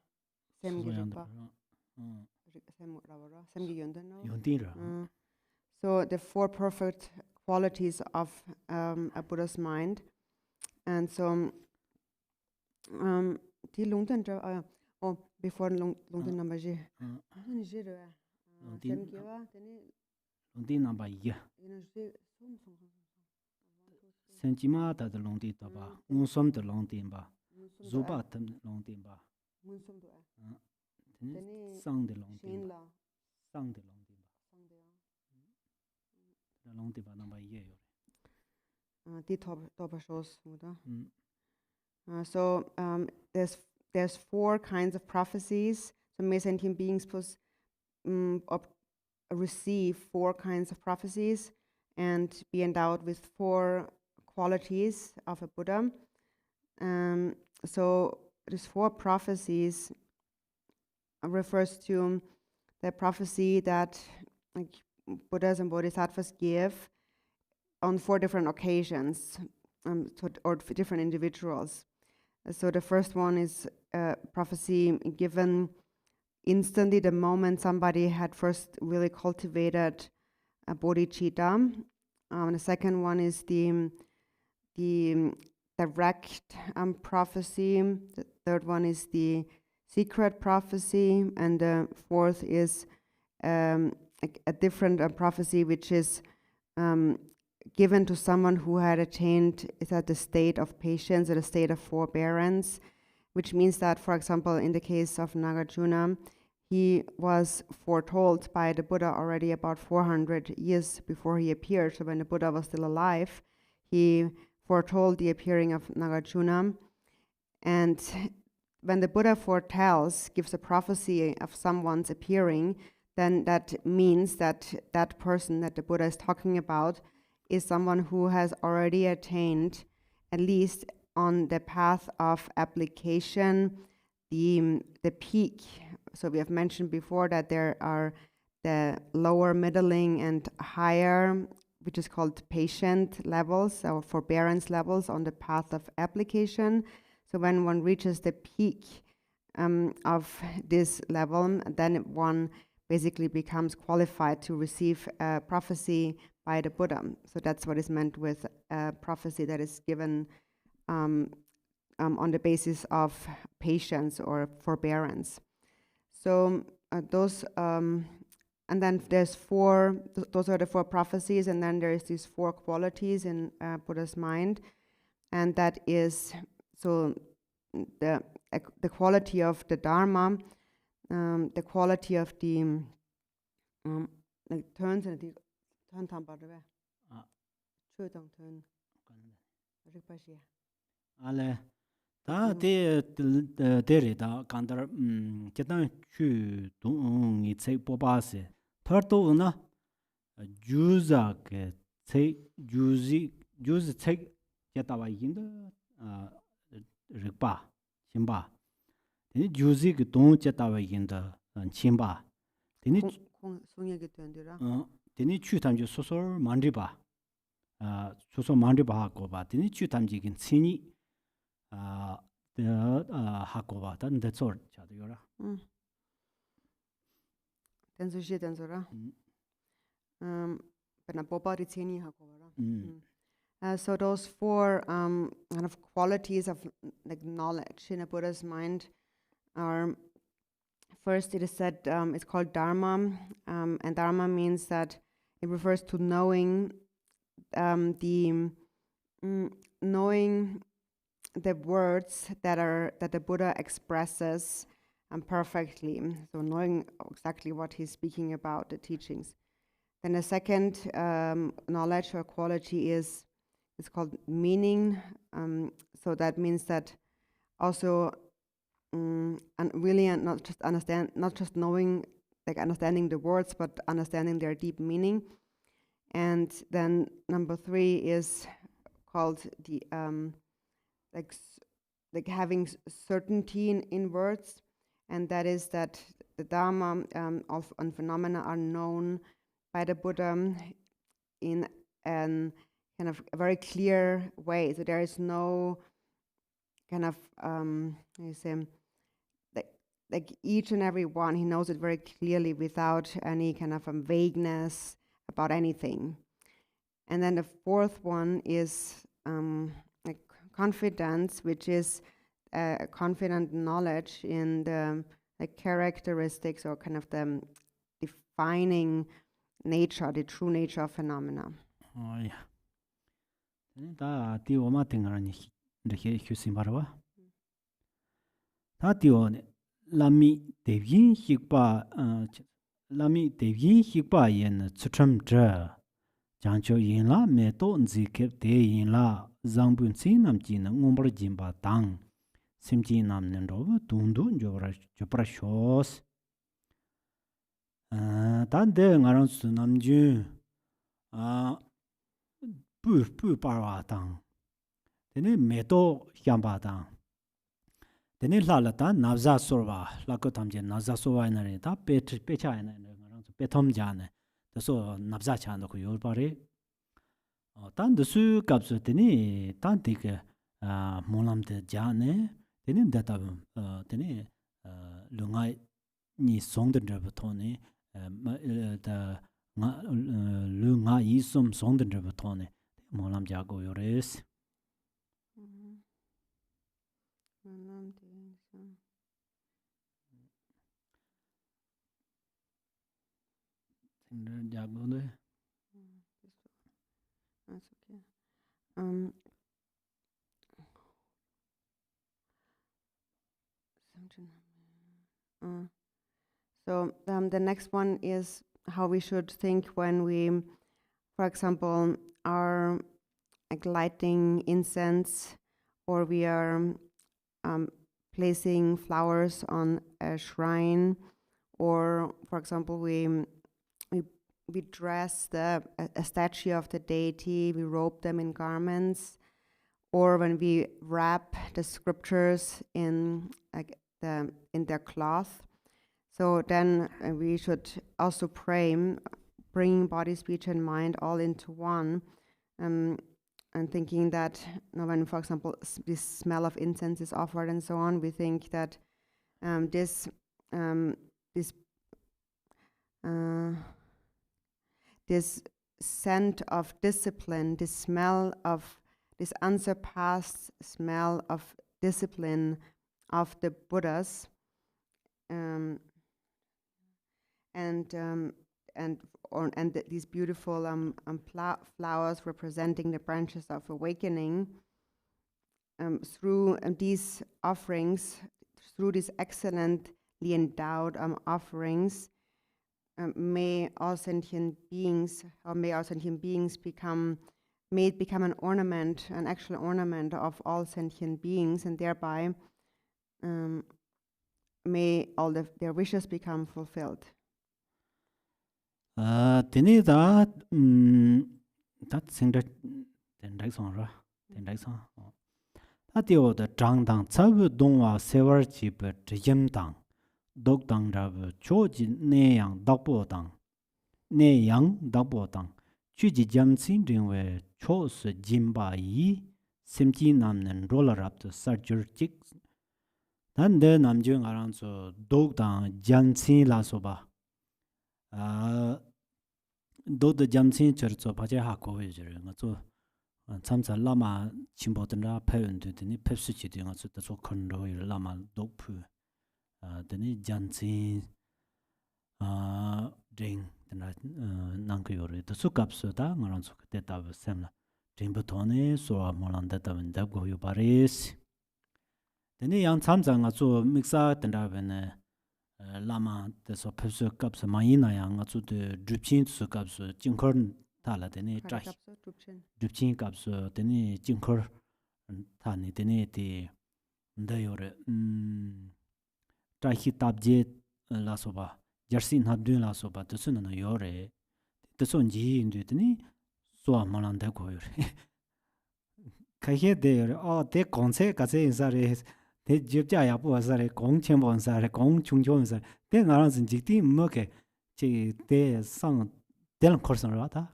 sem ge rikpa sem rawara sem ge yondano. So the four perfect qualities of a Buddha's mind, and so ti lungten before lungten number ji sem ge wa teni lungten number ya senchima da de longti ta ba unsom de longti ba zuba tam longti ba munsom do teni sang de longti ba sang de longti ba da longti ba number ye yo ti top shows muda. So there's four kinds of prophecies. So may sentient beings receive four kinds of prophecies and be endowed with four qualities of a Buddha. So these four prophecies refers to the prophecy that Buddhas and Bodhisattvas give on four different occasions or different individuals. So the first one is a prophecy given instantly the moment somebody had first really cultivated a bodhicitta. The second one is the direct prophecy. The third one is the secret prophecy, and the fourth is a different prophecy, which is given to someone who had attained the state of patience or the state of forbearance, which means that, for example, in the case of Nagarjuna, he was foretold by the Buddha already about 400 years before he appeared. So when the Buddha was still alive, he foretold the appearing of Nagarjuna. And when the Buddha gives a prophecy of someone's appearing, then that means that that person that the Buddha is talking about is someone who has already attained, at least on the path of application, the peak. So we have mentioned before that there are the lower, middling, and higher, which is called patient levels or forbearance levels on the path of application. So when one reaches the peak of this level, then one basically becomes qualified to receive a prophecy by the Buddha. So that's what is meant with a prophecy that is given on the basis of patience or forbearance. So those, and then there's four, those are the four prophecies, and then there's these four qualities in Buddha's mind, and that is, so the quality of the Dharma, the quality of the like turns and the turn tam ba de chue dong turn rikpa ale ta te re da kandar ketan chu dung I tsei popa se thar to na juza ke tsei juzi tsei keta wa yin da rikpa chimba teni juzi ke dung keta wa yin da chimba teni sungye ge tön dira teni chu tam ju sosor mandri ba sosor mandri ba ko ba teni chu tam ji gin chini 하고봐 단데 저 자도 요라 tenzo je tenzo ra bena boba ri cheni hakovara so those four kind of qualities of like knowledge in a Buddha's mind are, first it is said it's called dharma, and dharma means that it refers to knowing knowing the words that the Buddha expresses perfectly, so knowing exactly what he's speaking about, the teachings. Then the second knowledge or quality is called meaning. So that means that also really not just knowing, like understanding the words, but understanding their deep meaning. And then number three is called the like having certainty in words, and that is that the Dharma and phenomena are known by the Buddha in an kind of a very clear way. So there is no kind of like each and every one, he knows it very clearly without any kind of vagueness about anything. And then the fourth one is confidence, which is confident knowledge in the characteristics or kind of the defining nature, the true nature of phenomena. Oh yeah. Da ti o ma ting ran de he hyu sim barwa. Da ti o ne lami devyin hikpa yen chucham zhe 장초 인라 메도 지케 대인라 장분치 남지는 옴버진바 당 심지 남는 로 동도 저브라 쇼스 단데 ngaran스 남주 부 바와당 데네 메도 향바당 데네 라라다 나자 소바 라코 탐제 나자 소와이나레 다 페차이나 ngaran스 페톰자네 so nabza chando ko yor pare tan de su kapsu teni tan tik molam de jane teni data teni lungai ni song de botone da lunga yi song de botone molam ja go yores That's okay. So the next one is how we should think when we, for example, are like lighting incense, or we are placing flowers on a shrine, or for example we dress a statue of the deity, we robe them in garments, or when we wrap the scriptures in their cloth. So then we should also pray, bringing body, speech, and mind all into one, and thinking that when, for example, this smell of incense is offered and so on, we think that this scent of discipline, this smell of this unsurpassed smell of discipline of the Buddhas, and these beautiful flowers representing the branches of awakening, through these offerings, through these excellently endowed offerings, may all sentient beings become an ornament, an actual ornament of all sentient beings, and thereby may all their wishes become fulfilled. Tene da that sing the song ra song. Atio the Zhang Dang Cawu Dongwa Sewer Chip Yim Dang Dog Dang Rab Choji Ne Yang Dagbo Dang Ne Yang Dagbo Dang Chuji Jam Sin Ringwe Chos Jimba Yi Simji Namnen Roller Up the Surger Chicks Dan de Namjung around so Dog Dang Jam Sin La Soba Do the Jam Sin Church of Paja Hako Vision. 참자 라마 침보든라 패운드니 펩스치도 가서 저 컨로 라마 도프 드니 잔치 ring 드나 난거요르 더 수갑스다 말한서 그때 답을 셈라 링부터네 소아 몰란다다 문다고 요바레스 드니 양 참자가 저 믹사 된다베네 라마 데서 펩스 값스 마이나야 가서도 드립친 수갑스 징컨 달라데네 트라이 드립친 값스 데니 징컨 타니 데니 티 nda요레 트라이 답제 라소바 저신 합든 라소바 뜻은 요레 뜻은지 인드니 소아 말한다 고요레 카헤데 데 콘세 가세 인사레 데 집자야 부사레 공천본사레 공충종사 데 나란슨 직디 뭐게 제데상 델 코스너라다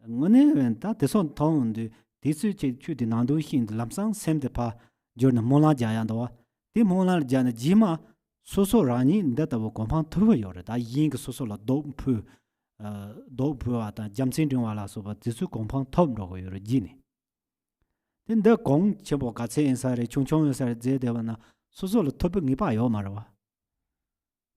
뭐네 다 대선 통운데 디스 제추디 난도 힌드 람상 셈데파 조르나 몰라자야도 디 몰라자나 지마 소소라니 인다다고 공판 터요레 다 잉그 소소라 도프 도프와다 잠신딩와라소바 디스 공판 톱로고 요레 지니 근데 공 제보 같이 인사를 총총에서 제대로나 소소로 토픽이 봐요 말아.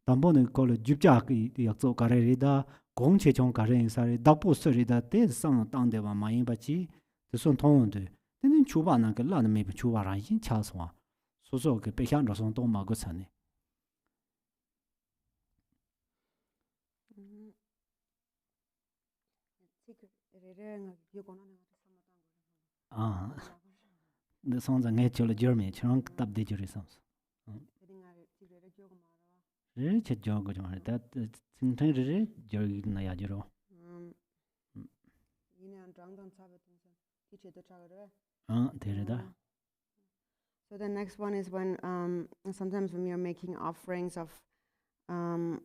담보는 걸 줍자 약속 가래리다 공체총 가래 인사를 답보스리다 대상 땅대와 많이 받지. 그선 통운데. 근데 주바나 그 라는 매 주바라 인 차소아. 소소 그 배향로선 동마고 산네. 아. The songs are natural German, chunk tap de jurisams. Rich jog that Sintan Jorgina Yajiro. So the next one is when sometimes when we are making offerings of when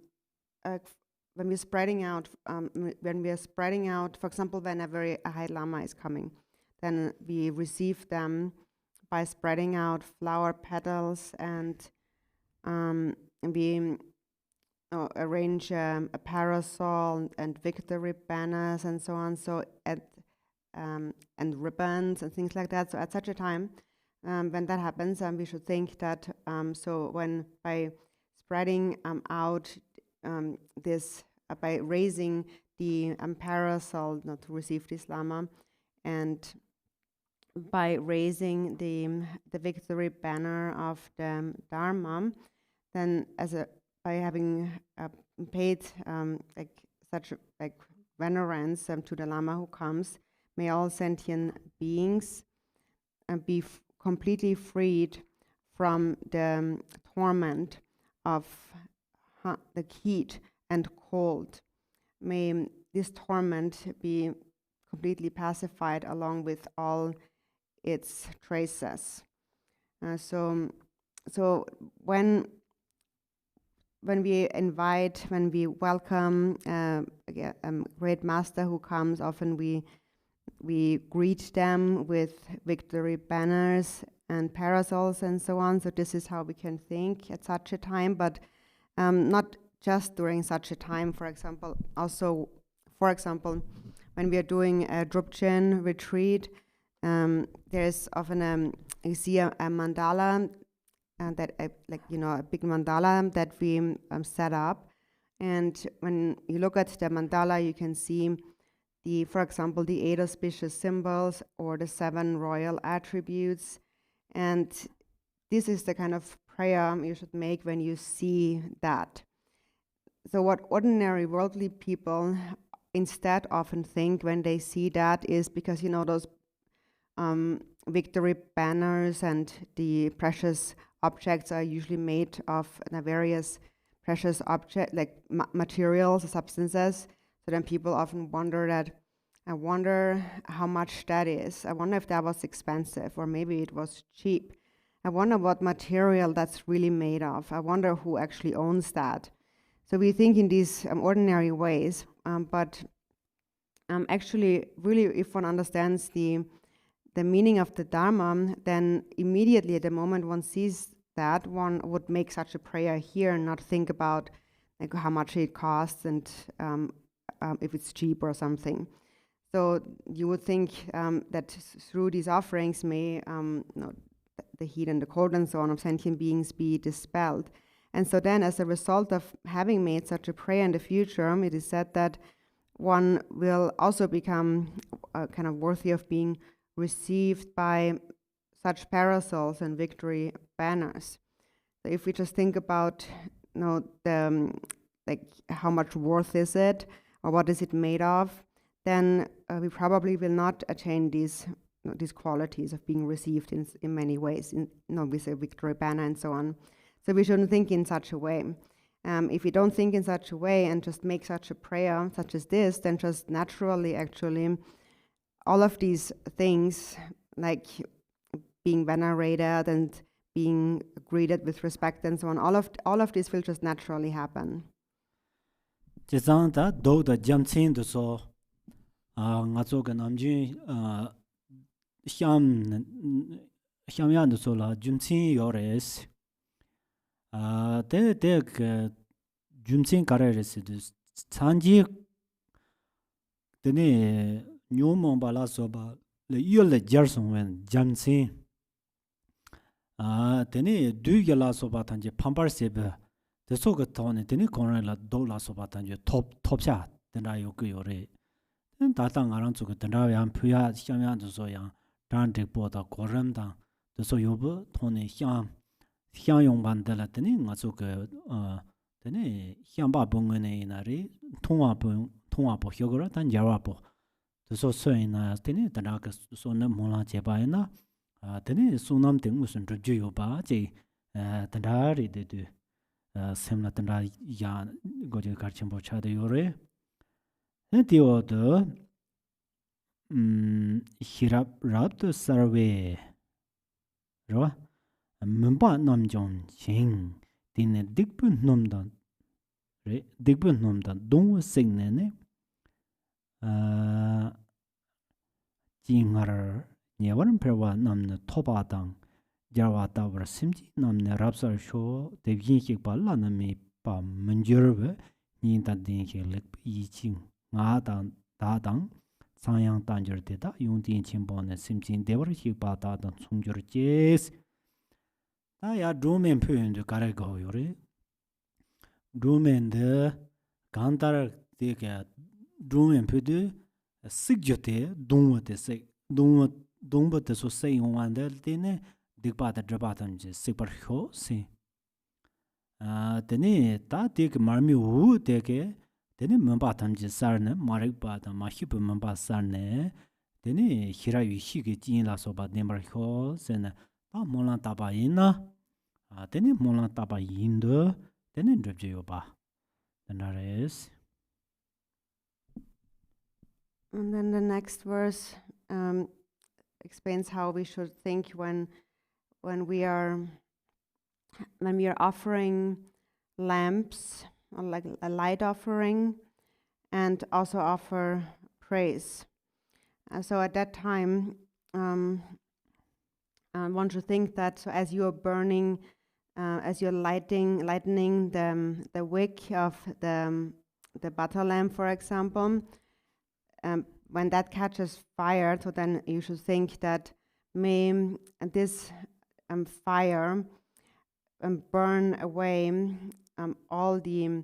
we're spreading out, for example, whenever a High Lama is coming, then we receive them by spreading out flower petals, and we arrange a parasol and victory banners and so on. So and ribbons and things like that. So at such a time, when that happens, we should think that so when by spreading out this by raising the parasol not to receive this lama, and by raising the victory banner of the Dharma, then by having paid such venerance to the Lama who comes, may all sentient beings be completely freed from the torment of the heat and cold. May this torment be completely pacified along with all its traces. So when we welcome a great master who comes, often we We greet them with victory banners and parasols and so on. So this is how we can think at such a time, but not just during such a time. For example, when we are doing a Drupchen retreat, there's often you see a mandala that a big mandala that we set up, and when you look at the mandala, you can see for example, the 8 auspicious symbols or the 7 royal attributes, and this is the kind of prayer you should make when you see that. So what ordinary worldly people instead often think when they see that is because those victory banners and the precious objects are usually made of various precious materials or substances. So then people often wonder I wonder how much that is. I wonder if that was expensive or maybe it was cheap. I wonder what material that's really made of. I wonder who actually owns that. So we think in these ordinary ways, but actually, really, if one understands the meaning of the Dharma, then immediately at the moment one sees that, one would make such a prayer here and not think about how much it costs and if it's cheap or something. So you would think that through these offerings may the heat and the cold and so on of sentient beings be dispelled. And so then as a result of having made such a prayer in the future, it is said that one will also become kind of worthy of being received by such parasols and victory banners. So if we just think about how much worth is it or what is it made of, then we probably will not attain these qualities of being received in many ways, with a victory banner and so on. So we shouldn't think in such a way. If we don't think in such a way and just make such a prayer such as this, then just naturally, actually, all of these things, like being venerated and being greeted with respect and so on, all of this will just naturally happen. Jizangda do jamchin do so nga zo ga namjin xiam yan do so la jumchin yores de jumchin kareres chanji dene nyomon bala so ba le yole jarson wen jamchin dene du yala so ba tanje pambar sebe de so ga tone dene koran la do la so ba tanje top sha dena yo ge yore da dang aran zu ge dena yan puya xiam yan zo so yang dan de bo da koran da de so yo bo tone xiang yong ban de la dene nga zo ge dene xiang ba bong ne na ri tong wa bo hyo ge dan ja wa bo de so so na dene da ga so na mo la je ba na dene su nam ding mu sun zhe ju yo ba je da ri de de sem la da ya go je gar chen bo cha de yo re di o de hirap rap de sarve ro mba nam jong jing din dik bu nom da re dik bu nom da dong sing ne jingar nyewaran perwa namne toba dang jarwa tawar simji namne rapsar sho devyin hik pa la nami pa manjurwe nin ta din hik lik yi ching nga dang da dang sangyang tanjur de da yung din chimbo ne simjin dewar hik pa da dang chungjur jes da ya drumen pyoen de kare go yore drumen de gantar de ka drumen pyo de sik jote dongwa de sik dongba de so sei wan de ne dikpa da draba tan je sipar ho se dene ta dik marmi wu de ke dene mamba tan je sar ne marik ba da ma hip mamba sar ne dene hira yu hi ge jin la so ba ne mar ho se ne ta molan ta ba yin na dene molan ta ba yin de dene drab je yo ba is. And then the next verse explains how we should think when we are offering lamps, or like a light offering, and also offer praise. So at that time, I want to think that so as you are burning, as you're lightening the wick of the butter lamp, for example, when that catches fire, so then you should think that may this fire burn away all the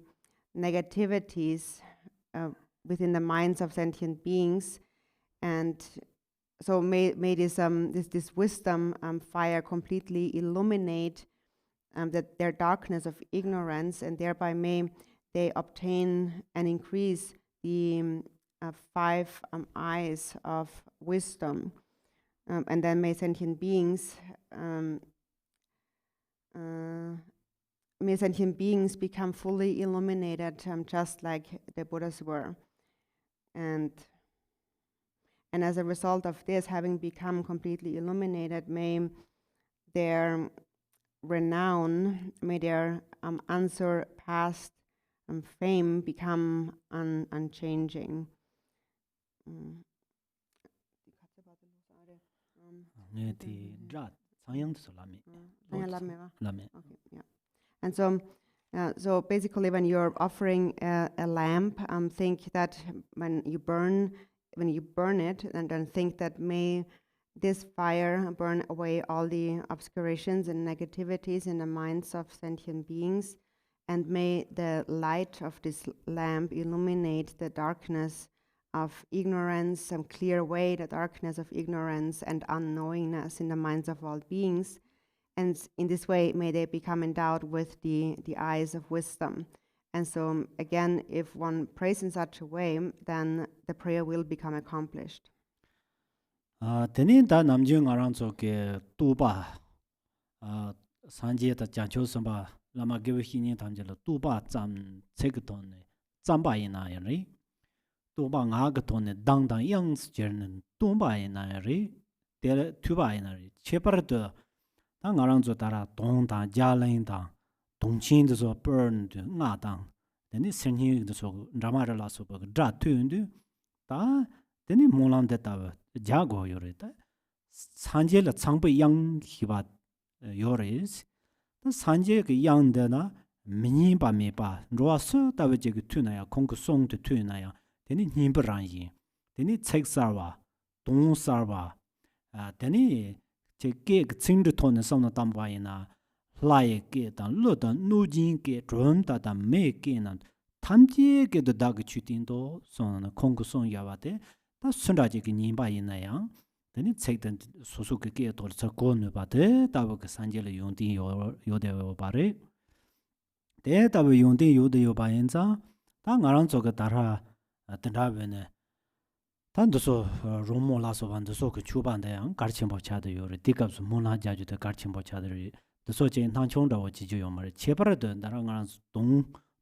negativities within the minds of sentient beings, and so may this wisdom fire completely illuminate their darkness of ignorance, and thereby may they obtain and increase the 5 eyes of wisdom, and then may sentient beings become fully illuminated, just like the Buddhas were, and as a result of this, having become completely illuminated, may their renown, may their unsurpassed fame become unchanging. Okay, yeah. And so basically, when you're offering a lamp, think that when you burn it, and then think that may this fire burn away all the obscurations and negativities in the minds of sentient beings, and may the light of this lamp illuminate the darkness of ignorance and clear away the darkness of ignorance and unknowingness in the minds of all beings. And in this way, may they become endowed with the eyes of wisdom. And so, again, if one prays in such a way, then the prayer will become accomplished. Teni da namjung around so ke tuba sanje da jancho samba lama gewe hini tanjela tuba zam tsegton zamba ina yari tuba nga gaton dang dang yang sjernen tuba ina yari de tuba ina yari chepar de dang around so dara dong da jalen da dongqin de so burn de nga dang teni senhi de so ramara la so ba dra tuendu da teni molang de ta jago yorita 산제의 창부 양 희바 요레스 산제 그 양데나 미니바메바 로아스 다베제 그 투나야 콩쿠송데 투나야 데니 님브란이 데니 책사와 동사와 데니 제게 그 칭드 톤의 성나 담바이나 라이게 단 로던 누진게 존다다 메게나 탐지게도 다그 추틴도 손나 콩쿠송 야바데 다 순라지 그 님바이나야 Then take Suzuki to the corner, but the Sangela Yundi Yode Bare. There, the Yundi Yude Yobaenza, Tang around Zogatara at the Ravene. Tandoso Romo Lasso and the Soka Chuban, the Garchimbo Chad, your Dickups Mona Judge the Garchimbo Chadri, the Sochi and Tanchonda or Chijomer, Chepara, the Rangarans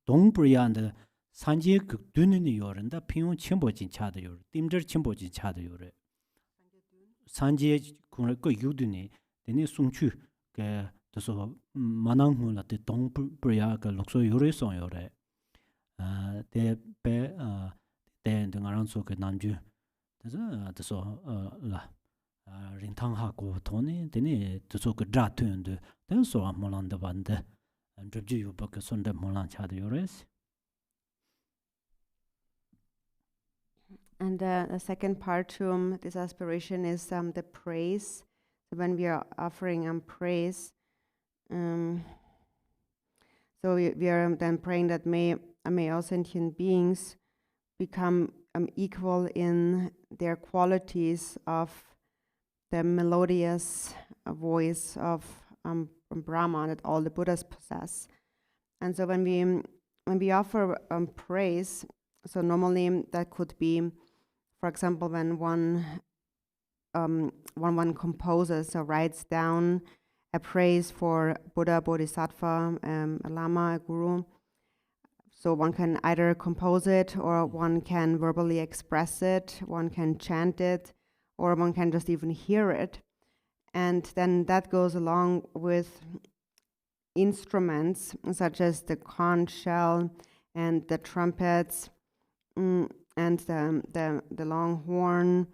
Dong Bria and the Sanji Dunini yor and the Pion Chimbojin Chadur, Timder Chimbojin Chadur. 산지에 그 유드니 데니 송추 그 저서 만왕물라 데 동불야 그 록소 요레송 요레 데베 데 등아란소 그 남주 저서 라 린탕하고 돈이 데니 저서 그 자트인데 된소 몰란데 반데 접지 요밖에 손데 몰란 차도 요레스. And the second part to this aspiration is the praise. So when we are offering praise, so we are then praying that may all sentient beings become equal in their qualities of the melodious voice of Brahma that all the Buddhas possess. And so when we offer praise, so normally that could be, for example, when one composes or writes down a praise for Buddha, Bodhisattva, a Lama, a Guru. So one can either compose it, or one can verbally express it, one can chant it, or one can just even hear it. And then that goes along with instruments such as the conch shell and the trumpets, and the long horn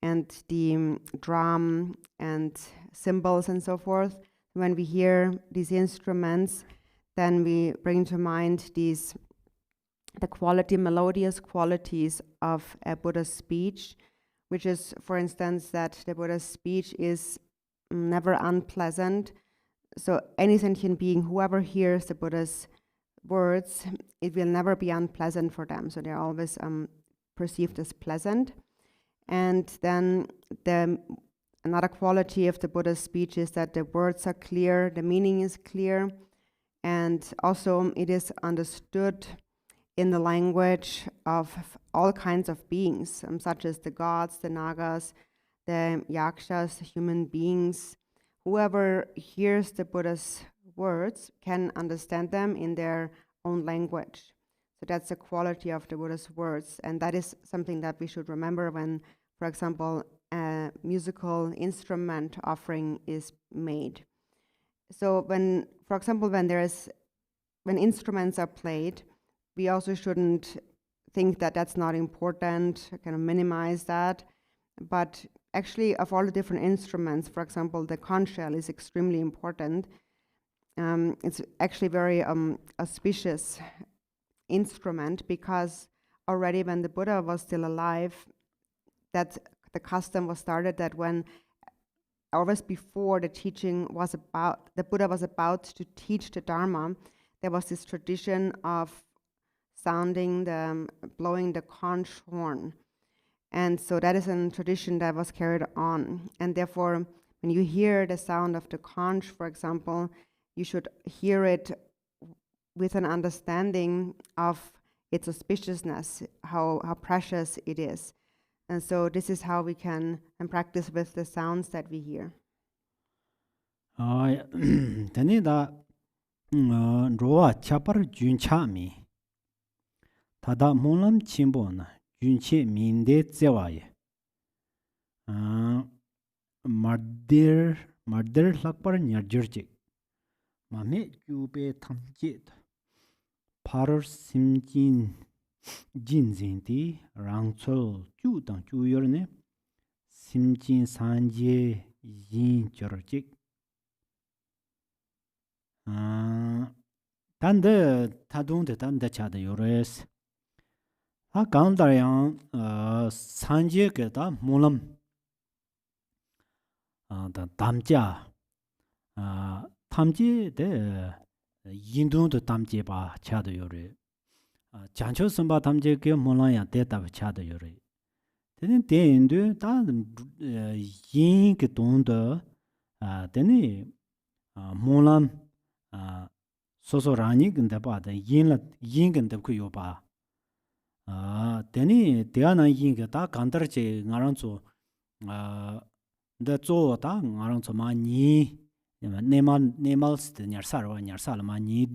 and the drum and cymbals and so forth. When we hear these instruments, then we bring to mind the melodious qualities of a Buddha's speech, which is, for instance, that the Buddha's speech is never unpleasant. So any sentient being, whoever hears the Buddha's words, it will never be unpleasant for them. So they're always perceived as pleasant. And then another quality of the Buddha's speech is that the words are clear, the meaning is clear, and also it is understood in the language of all kinds of beings, such as the gods, the nagas, the yakshas, the human beings. Whoever hears the Buddha's words can understand them in their own language. So that's the quality of the Buddha's words, and that is something that we should remember when, for example, a musical instrument offering is made. So when, for example, when instruments are played, we also shouldn't think that that's not important, kind of minimize that. But actually, of all the different instruments, for example, the conch shell is extremely important. It's actually very auspicious instrument, because already when the Buddha was still alive, that the custom was started that when always before the teaching was about, the Buddha was about to teach the Dharma, there was this tradition of blowing the conch horn. And so that is a tradition that was carried on. And therefore, when you hear the sound of the conch, for example, you should hear it with an understanding of its auspiciousness, how precious it is. And so this is how we can practice with the sounds that we hear. Tenida roa chapar junchami. Tada molam chimbona junche minde tsewaye. Mardir lakpar nyarjurchik. Mame jube tamjit. Parar simjin jinzinti rangchol ju dang ju yorne. Simjin sanje yin jorchik. Tanda tadung tanda chada yores. Gandayang sanje ke da mulam da damja tamje de yindung de damje ba chada yore. Jancho samba tamje ke mulam ya de da chada yore. Tenen de indu da yin ke dong de tenen mulam soso rani ganda ba da yin ganda ku yo ba. Teni 대안한 인가 다 간다르체 나랑초 더 조다 나랑초 많이 네말스드 냐르사르와 냐르살마 많이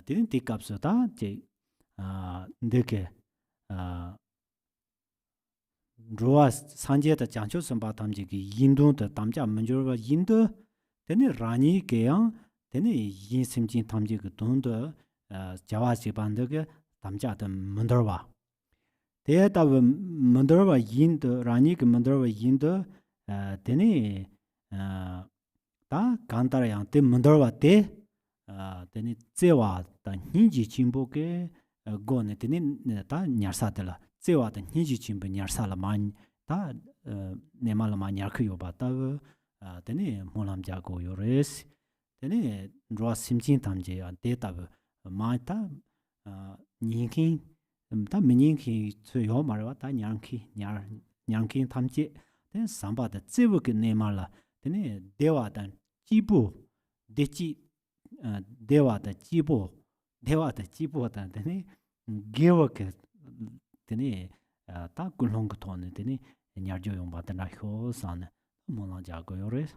teni tikaps다 제 ndeke 로아 산제다 장초 선바 담지기 인도도 담자 먼저가 인도 teni 라니 게양 teni 인심진 담지기 돈도 자와시 반드게 담자다 먼저와 대다 먼저와 인도 라니그 먼저와 인도 teni 다 간다랑 때 먼저와 때 teni 제와 다 닌지 침보게 고네 teni 다 냐사들라 제와 다 닌지 침보 냐살만 다 네말만 냐크요바 다 teni 몰람자고 요레스 teni 로아 심진 담제 데이터 마타 닝킨 다 미닝키 최요 말와 다 냥키 탐지 된 삼바다 제부게 네말라 되네 대와다 지부 대지 대와다 지부다 되네 게워게 되네 다 굴롱고 토네 되네 냐죠 용바다 나효산 몰라자고 요레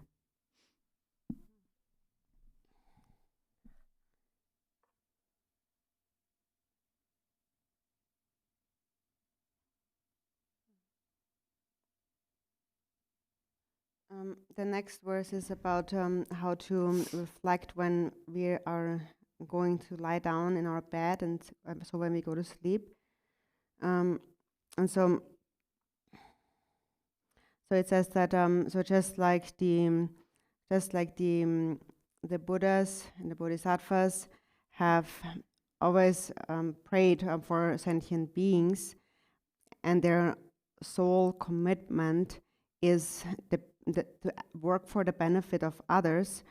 The next verse is about how to reflect when we are going to lie down in our bed, and so when we go to sleep. And so So it says that so just like the Buddhas and the Bodhisattvas have always prayed for sentient beings, and their sole commitment is to work for the benefit of others.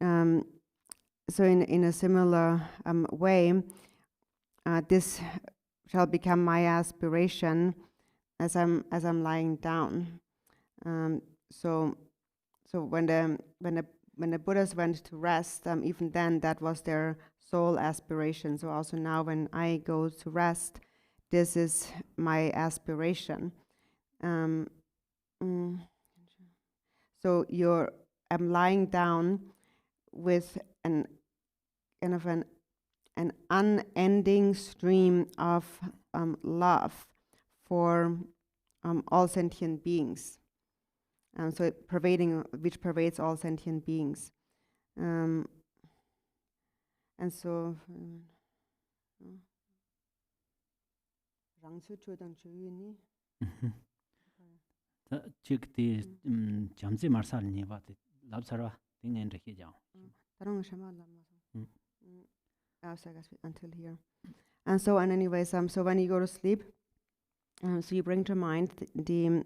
So in a similar way, this shall become my aspiration as I'm lying down. So when the Buddhas went to rest, even then that was their sole aspiration. So also now when I go to rest, this is my aspiration. So I'm lying down with an kind of an unending stream of love for all sentient beings. So which pervades all sentient beings. And so 잠시 말살니 봐도 랍사라 딩엔 저기죠. So I guess until here. And anyways, so when you go to sleep, so you bring to mind the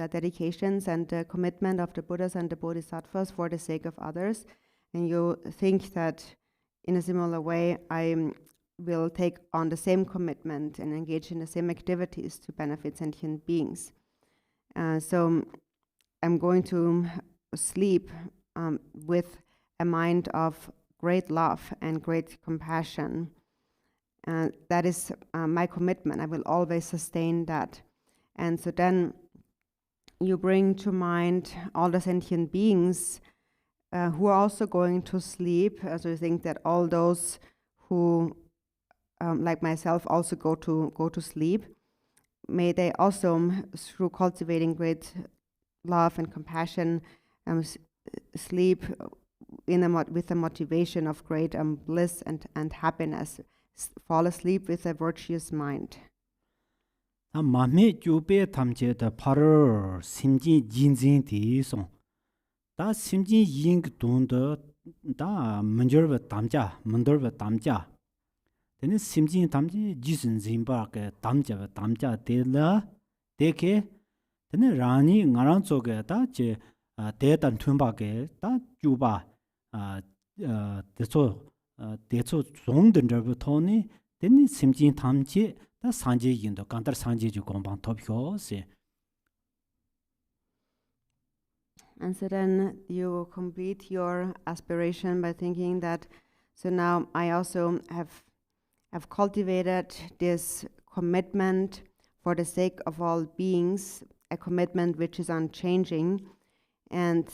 dedications and the commitment of the Buddhas and the Bodhisattvas for the sake of others, and you think that in a similar way I will take on the same commitment and engage in the same activities to benefit sentient beings. So I'm going to sleep with a mind of great love and great compassion. That is my commitment. I will always sustain that. And so then you bring to mind all the sentient beings who are also going to sleep. So you think that all those who, like myself, also go to sleep, may they also, through cultivating great love and compassion, sleep with the motivation of great bliss and happiness, fall asleep with a virtuous mind. 마음의 주배 탐제의 파를 심지 진진디송 다 심지 잉 돈도 다 문저버 담자 문더버 담자 되는 심지 담지 지슨 진바게 담자 데라 데케 되는 라니 나랑 쪽에 다제 대단 튼바게 다 주바 대초 종든저부터니 되는 심지 담지 다 산지 인도 간다 산지 주 공방 톱효세. And so then you complete your aspiration by thinking that, so now I also have cultivated this commitment for the sake of all beings, a commitment which is unchanging, and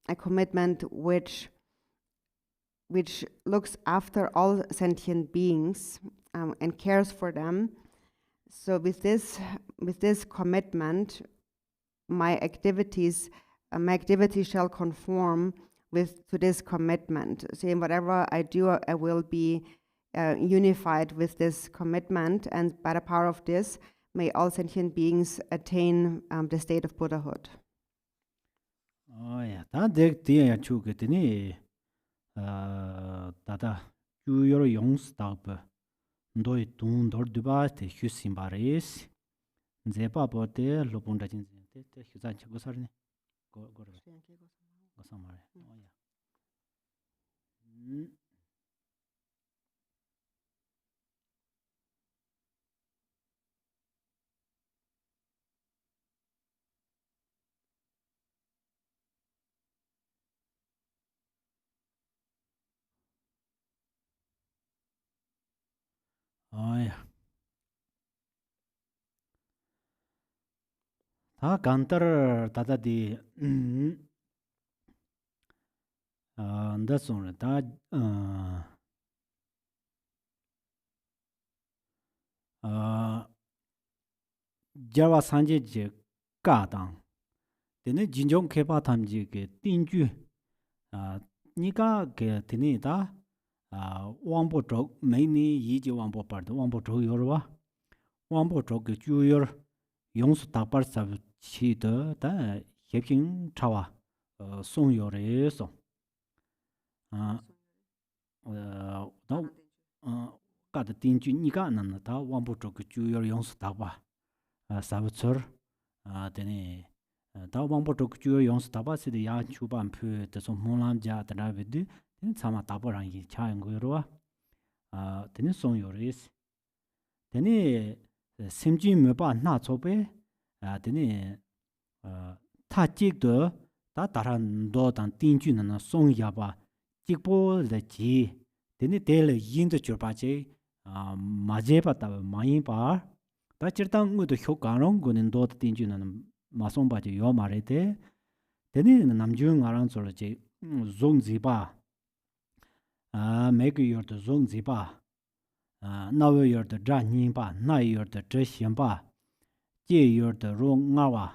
a commitment which looks after all sentient beings and cares for them. So with this commitment, my activities shall conform to this commitment. So in whatever I do, I will be unified with this commitment, and by the power of this, may all sentient beings attain the state of Buddhahood. Oh yeah, that they chugetini dada your young stop doi dun dor duba te husimbaris zepa bote lopunda jin te husan chugosarni go samare. Oh yeah. Oh yeah. 다 간터 다다디 ndasong 다 jawa sanje je ka dang dene jinjong kepa tamji ge tinju nika ge dene da wangbo zhou mei ni yi ji wangbo par de wangbo zhou yorwa wangbo zhou ge ju yor yong su da par sa chi de da xeping chawa song yore so da ga de din ju ni ga nan da wang bu zhe ge ju yor yong su da ba sa bu zur de ne da wang bu zhe ge ju yor yong su da ba si de ya chu ban pu de so mo lam ja da na bi de den cha ma da bo rang yi cha yang go ro de ne song yore is de ne sim ji me ba na zo be de ne ta jig de da da ran do dan din ju na song ya ba jig bo de ji de ne de le yin de ju ba je ma je ba da ma yin ba da chir dang ngu de hyo ga rong gu nen do de din ju na ma song ba je yo ma re de ne nam ju nga rang zo le je zong zi ba me ge yor de zong zi ba na we yor de zha ni ba na yor de zhe xian ba jie yor de rong nga wa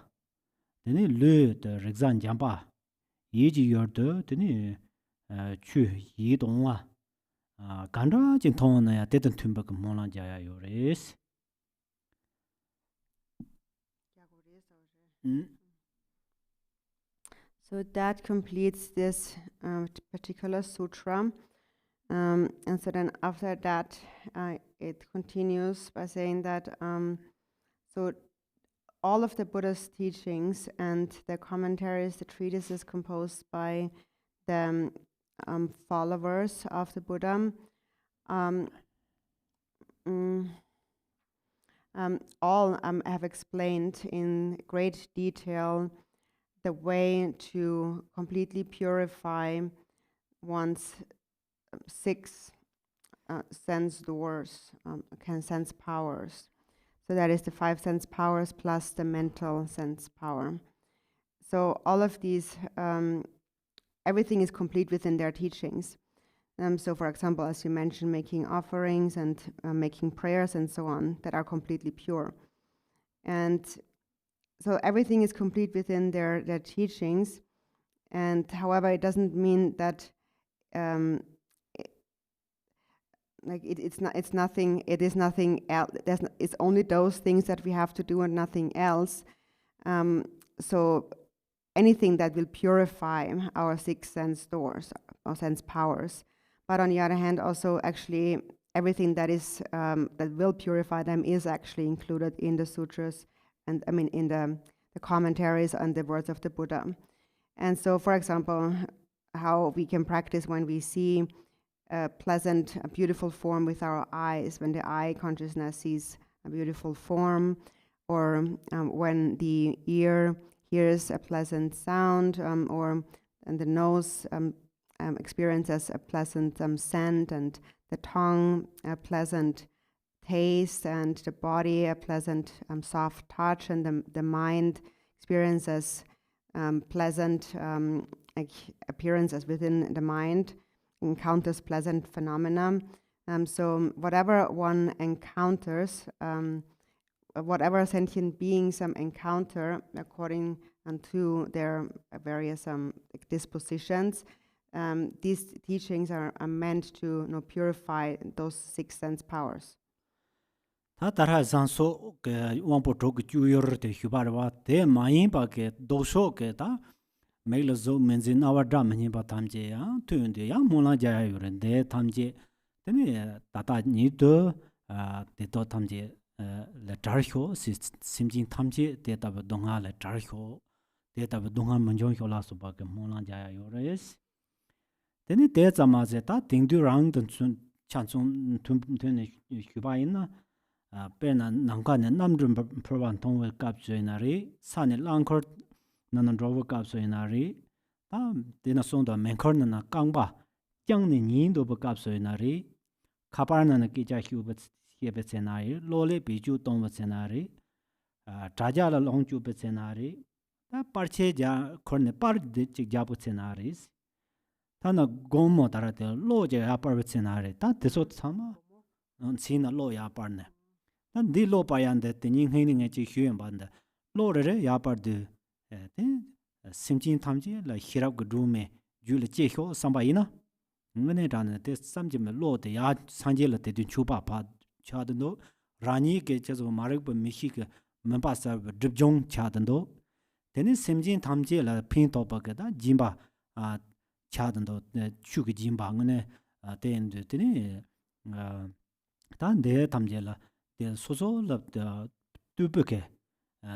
de ne le de ri zan jiang ba yi ji yor de ne去移动啊干着进通呢呀得等吞不个莫浪家呀有嘞是So that completes this particular sutra. And so then after that, it continues by saying that so all of the Buddha's teachings and the commentaries, the treatises composed by the followers of the Buddha, all have explained in great detail the way to completely purify one's 6 sense doors, sense powers. So that is the 5 sense powers plus the mental sense power. So all of these, everything is complete within their teachings. So for example, as you mentioned, making offerings and making prayers and so on, that are completely pure. And so everything is complete within their teachings. And however, it doesn't mean that it's nothing else. It's only those things that we have to do and nothing else. So anything that will purify our 6 sense doors or sense powers. But on the other hand, also actually everything that is that will purify them is actually included in the sutras, and I mean in the commentaries and the words of the Buddha. And so, for example, how we can practice when we see a pleasant, a beautiful form with our eyes, when the eye consciousness sees a beautiful form, or when the ear hears a pleasant sound, and the nose experiences a pleasant scent, and the tongue a pleasant taste, and the body a pleasant soft touch, and the mind experiences pleasant appearances within the mind, encounters pleasant phenomena. So whatever one encounters, whatever sentient beings encounter according to their various dispositions, these teachings are meant to purify those 6 sense powers. ta tara san so ke wangpo chok ju yor de hubar wa de mayin ba ke do sho ke ta me le zo menzi na wa dam ni ba tam je ya tuen de ya mo la ja ya yor de tam je de ne ta ta ni de de do tam je le tar hyo sim jin tam je de ta ba dong ha le tar hyo de ta ba dong ha man jong hyo la so ba ke mo la ja ya yor es de ne de za ma je ta ding du rang de chun chan chung tun ne huba yin na pena nangkane namdrum provan tongwe kapsuinari sane langkor nanan drowa kapsuinari ta dina sonda menkor nana kangba kyangni nindo ba kapsuinari khapar nana kicha hyubat yebetsenari lole biju tongwa tsenari tajala longchu betsenari ta parche ja korne par de chik jabu tsenari ta na gomo tarate lo je apar betsenari ta deso tsama sina lo ya parne 난 딜로 바얀데 띵잉 행링에 지 휴연 반데 로르레 야바드 심진 탐지 라 히랍 그 룸에 줄레 제효 삼바이나 응네 라네 데 삼지메 로데 야 산제르 데든 추바 바 차드노 라니 게 제조 마르브 미히게 membasa dribjong chadando teni semjin tamje la pin topa da jimba chadando chuk jimba ngene ten de teni dan de tamje la de soso la tubuke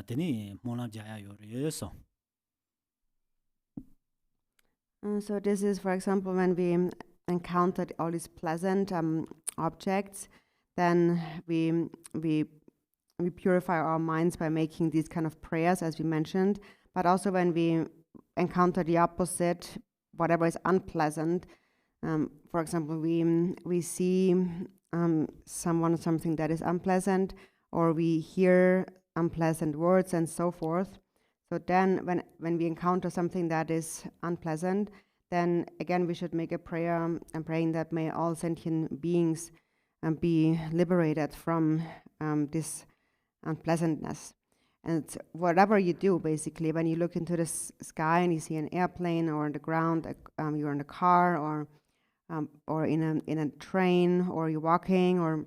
teni mona jaya yore so. So this is, for example, when we encountered all these pleasant objects, then we purify our minds by making these kind of prayers, as we mentioned. But also when we encounter the opposite, whatever is unpleasant, for example, we see something that is unpleasant, or we hear unpleasant words and so forth. So then when we encounter something that is unpleasant, then again we should make a prayer and praying that may all sentient beings be liberated from this unpleasantness. And whatever you do, basically, when you look into the sky and you see an airplane, or on the ground, you're in a car, or in a train, or you're walking, or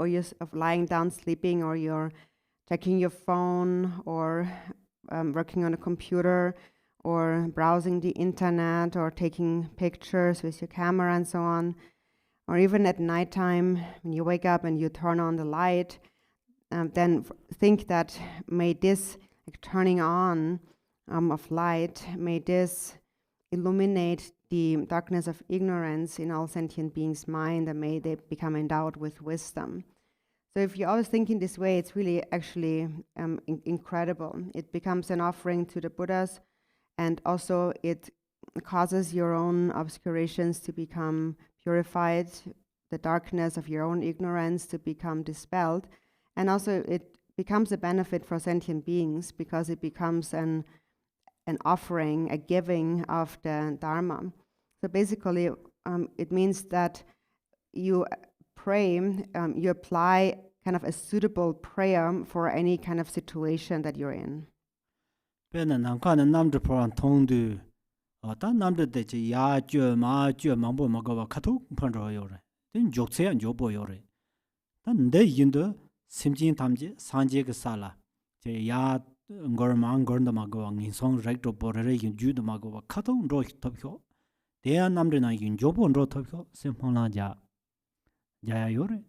you're lying down sleeping, or you're checking your phone, or working on a computer, or browsing the internet, or taking pictures with your camera and so on, or even at nighttime when you wake up and you turn on the light, then think that may this turning on of light, may this illuminate the darkness of ignorance in all sentient beings' mind, and may they become endowed with wisdom. So if you're always thinking this way, it's really actually incredible. It becomes an offering to the Buddhas, and also it causes your own obscurations to become purified, the darkness of your own ignorance to become dispelled, and also it becomes a benefit for sentient beings because it becomes an offering, a giving of the Dharma. So basically, it means that you pray, you apply kind of a suitable prayer for any kind of situation that you're in. Pena nangkana namdra poran tongdu ta namdra de che ya jö mambo magawa katu pandro yore den jokse an jobo yore ta nde yindo simjin tamje sanje ge sala che ya ngor nda magawa nginsong right to borere yin ju de magawa katu ro topyo de ya namdra na yin jobo ro topyo simpona ja ya yore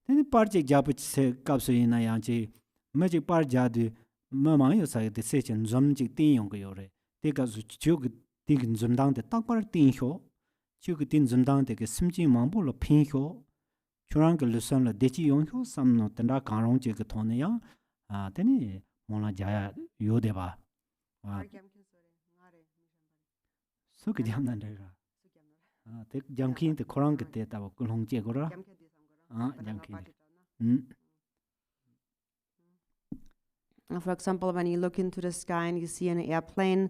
den parje jabu se kapso ina yang che meje par jadu mamang yo sa de se chen zom ji tin yong ge yore de ga zu chu ge din zum dang de tak par tin hyo chu ge din zum dang de ge sim ji mang bo lo pin hyo churang ge lu san la de ji yong hyo sam no tan da ga rong ji ge thon ne yang de ni mo la ja ya yo de ba so ge jam nan de ga de jam kin de korang ge de ta ba ku long je go ra jam kin For example, when you look into the sky and you see an airplane,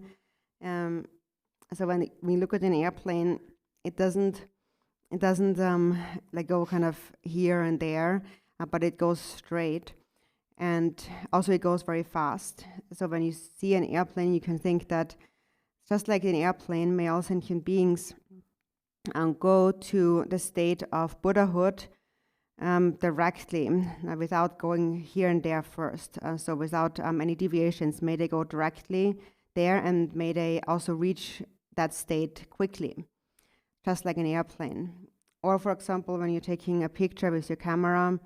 so when you look at an airplane, it doesn't like go kind of here and there, but it goes straight, and also it goes very fast. So when you see an airplane, you can think that just like an airplane, may all sentient beings go to the state of Buddhahood directly, without going here and there first. So without any deviations, may they go directly there, and may they also reach that state quickly, just like an airplane. Or for example, when you're taking a picture with your camera,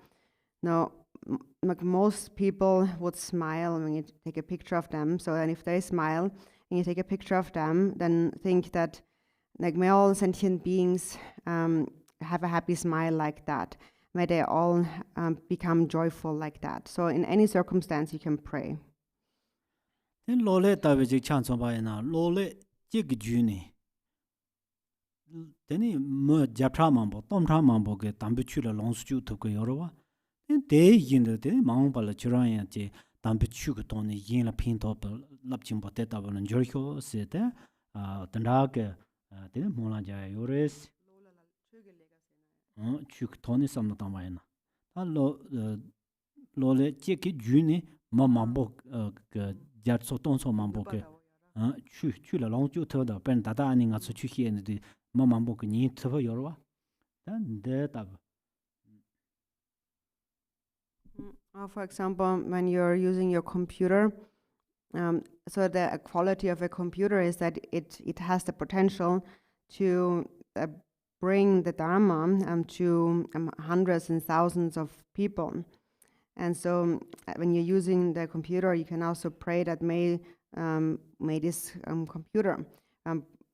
like most people would smile when you take a picture of them. So then if they smile and you take a picture of them, then think that like may all sentient beings have a happy smile like that. May they all become joyful like that. So in any circumstance, you can pray. Then lole tabe jik chan somba yana lole jik juni. Then mo japra mambo, tomtra mambo ke tambi chula longsu chu tuku yorwa. Then de yin de mambo la churan ya je tambi chu ku toni yin la pin top lap chimbo te tabo lan jorhyo se te tanda ke de mola ja yores. Chuk toni samna tamayana. Ta lo le jeki juni ma mambo ke jar so ton so mambo ke chu la long chu tho da pen da da ni nga su chu hie ni ma mambo ke ni tho yorwa. Ta de tab. For example, when you're using your computer, so the quality of a computer is that it has the potential to bring the Dharma to hundreds and thousands of people. And so when you're using the computer, you can also pray that may this computer,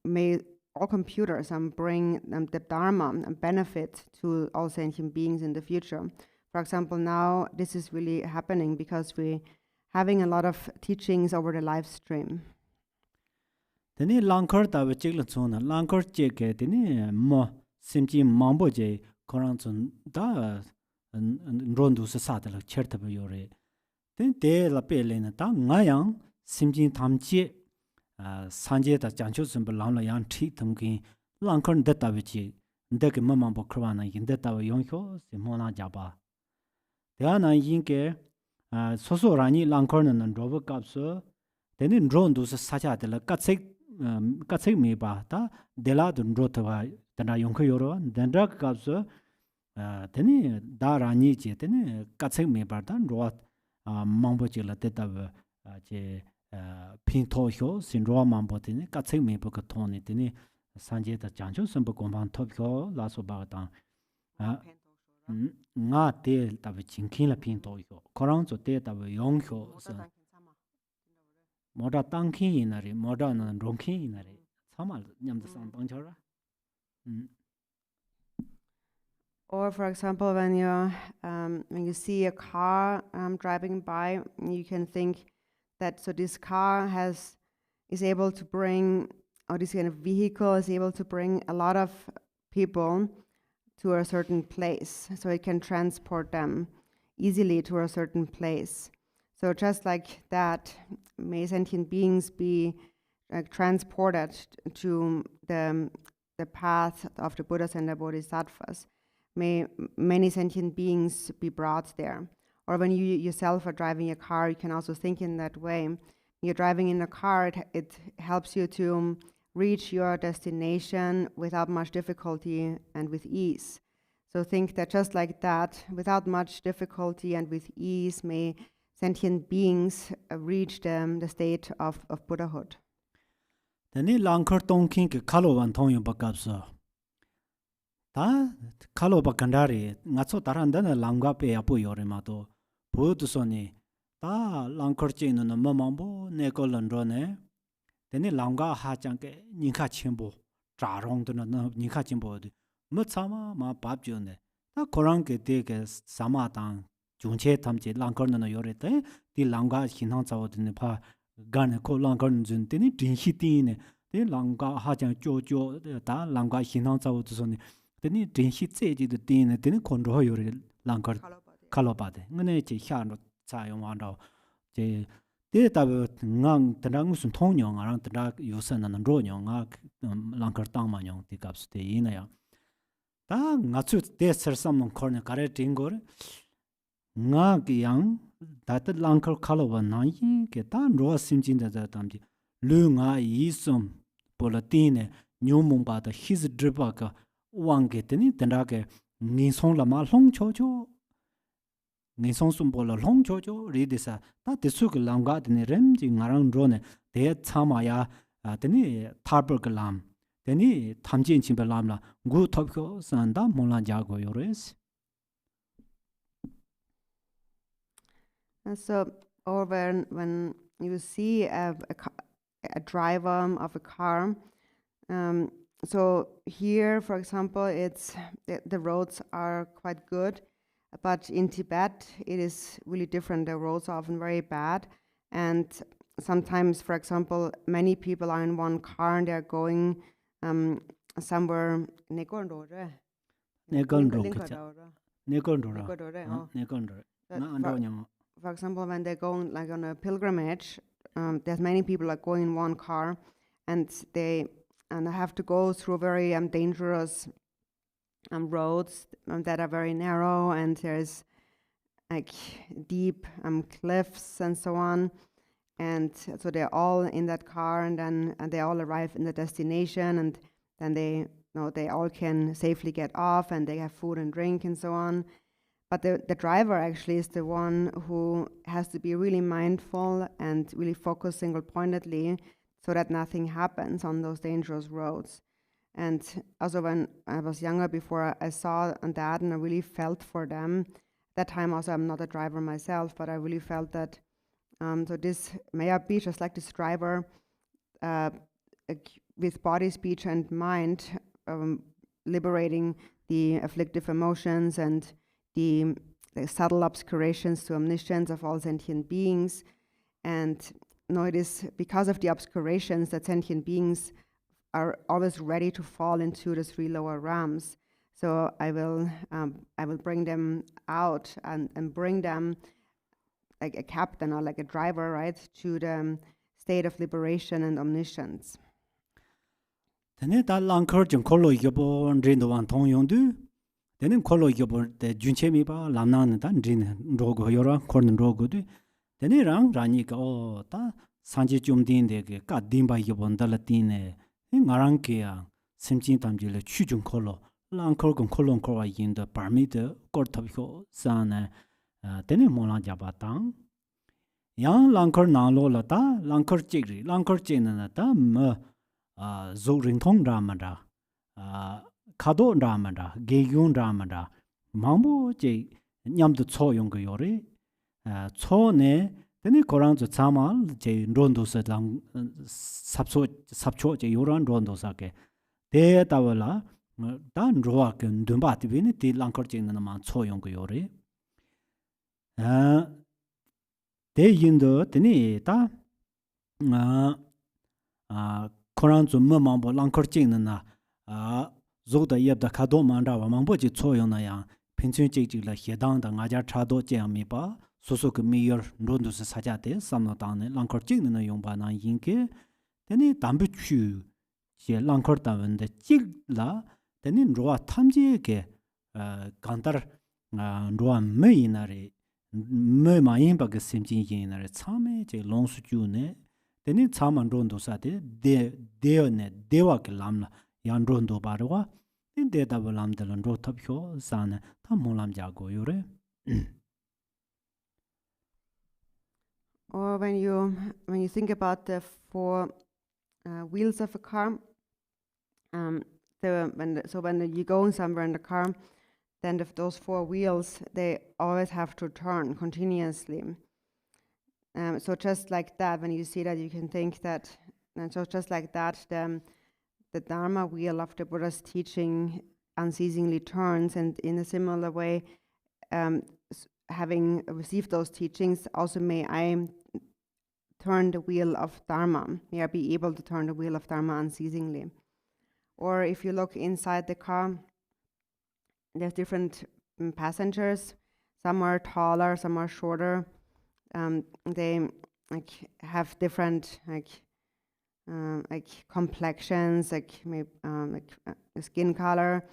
may all computers bring the Dharma and benefit to all sentient beings in the future. For example, now this is really happening because we're having a lot of teachings over the live stream. Teni langkar tawa chikla tsuna, langkar chike teni mo simchi mambo je korang tsun da nrondu sa sadala chertaba yore. Teni te la pe le na ta ngayang simchi tamchi sanje ta jancho tsunpa langla yang chik tamkin langkar nda tawa chik, nda ke ma mambo krwa na yin nda tawa yongkyo si mo na jaba. Dea na yin ke soso rani langkar na nroba kapsu, teni nrondu sa sajadala katsik me ba ta dela nro tawa tanda yongkyo yoro, dendra kapsu teni da rani je teni katsik me ba ta nroa mambo chila tetawa je pin to hyo sin roa mambo teni katsik me ba ka toni teni sanje ta jancho sampa gombang top hyo laso ba ta nga te tawa jinkin la pin to hyo korang zo te tawa yongkyo moda tangkin inari, moda na rongkin inari. Sama nyamda sang tangchara. Or for example, when you see a car driving by, you can think that so this car is able to bring, or this kind of vehicle is able to bring a lot of people to a certain place, so it can transport them easily to a certain place. So just like that, may sentient beings be transported to the path of the Buddhas and the Bodhisattvas. May many sentient beings be brought there. Or when you yourself are driving a car, you can also think in that way. When you're driving in a car, it helps you to reach your destination without much difficulty and with ease. So think that just like that, without much difficulty and with ease, may sentient beings reach the state of Buddhahood. Tani langkar tongkin ke kalo wan tong yung bakapso. Ta kalo bakandari ngatso tarandana langga pe apu yore mato. Budu soni ta langkar chino na mamambo neko landro ne. Tani langga ha chanke nyingka chimbo. Charong tuna na nyingka chimbo di. Mutsama ma babjo ne. Ta korang ke te ke sama tang. Jungche tamche langkar nana yore te, di langga hinang tsawo tene pa gane ko langkar nzun tene drinshi tene, tene langga hajang jo jo, ta langga hinang tsawo tene, tene drinshi tseji tene, tene kondro yore langkar kalopade. Ngane che xa no tsa yung wanda, che te tabi ngang tanda ngusun tong nyong, arang tanda yosan nana ro nyong, nga langkar tangma nyong di kapsu te ina ya. Ta nga tsu te sarsam nong korne kare tingore, nga yang data langkar kalawa na yin ke ta roa simjin da tamji lu nga yisum polatine nyomong ba da his driba ka wang ke teni tenda ke nisong la ma long cho cho nisong sum bola long cho cho ri desa ta desu ke langa teni rem ji ngarang ro ne de chama ya teni tarber ka lam teni tamjin chim ba lam la gu top ko san da molan ja go yores. And so, or when you see a driver of a car, so here, for example, it's the roads are quite good, but in Tibet it is really different. The roads are often very bad, and sometimes, for example, many people are in one car and they're going somewhere. For example, when they're going like on a pilgrimage, there's many people are going in one car, and they have to go through very dangerous roads that are very narrow, and there's like deep cliffs and so on. And so they're all in that car, and then they all arrive in the destination, and then they all can safely get off, and they have food and drink and so on. But the driver actually is the one who has to be really mindful and really focus single-pointedly so that nothing happens on those dangerous roads. And also when I was younger, before I saw that and I really felt for them. That time also I'm not a driver myself, but I really felt that so this may be just like this driver with body, speech and mind liberating the afflictive emotions and the subtle obscurations to omniscience of all sentient beings. And it is because of the obscurations that sentient beings are always ready to fall into the 3 lower realms. So I will bring them out and bring them like a captain or like a driver, right, to the state of liberation and omniscience. Tene ta langkar jing kolo yobo rindu wan tong yongdu. Tene kolo yobo de junche mi ba lamnang ta rin rogo yora korn rogo du. Tene rang rani ka o ta sanji jumdin de ke ka dimba yobo ndala tine. Ngarang ke ya simchin tamji le chu jung kolo langkar gon kolo korwa yin de parmi de kor tab yo san tene molang jaba tang. Yang langkar nang lo la ta langkar chigri langkar chena ta ma zo ring thong ramada kado ramada geyun ramada mambo je nyam de cho yong go yore cho ne tene korang zo chama je rondo sa lang sapcho je yoran rondo sa ke de tawala dan roa ke ndumba ti bini ti langkor je na ma cho yong go yore de yindo tene ta Koran zu me mambo langkor jing na zogda yebda kado manda wa mambo ji choyong na yang pinchun jig la hedang da ngajar chado jiang mi ba soso ke meyer rondu se saja de samno dang ne langkor jing na yong ba na yin ke teni dambu chu je langkor da wen de jig la teni roa tamji ke gantar roa me inare me ma yin ba ke simjin yin inare chame je longsu ju ne Teni chaman rondo sa de deo ne dewa ke lamla yan rondo barwa den de da lam de ro thap hyo sa ne ta mo lam ja go yore. Or when you think about the 4 wheels of a car, when you're going somewhere in the car, then those 4 wheels, they always have to turn continuously. So just like that, when you see that, you can think that, and so just like that, the Dharma wheel of the Buddha's teaching unceasingly turns, and in a similar way, having received those teachings, also may I turn the wheel of Dharma, may I be able to turn the wheel of Dharma unceasingly. Or if you look inside the car, there's different passengers, some are taller, some are shorter. They have different complexions, skin color,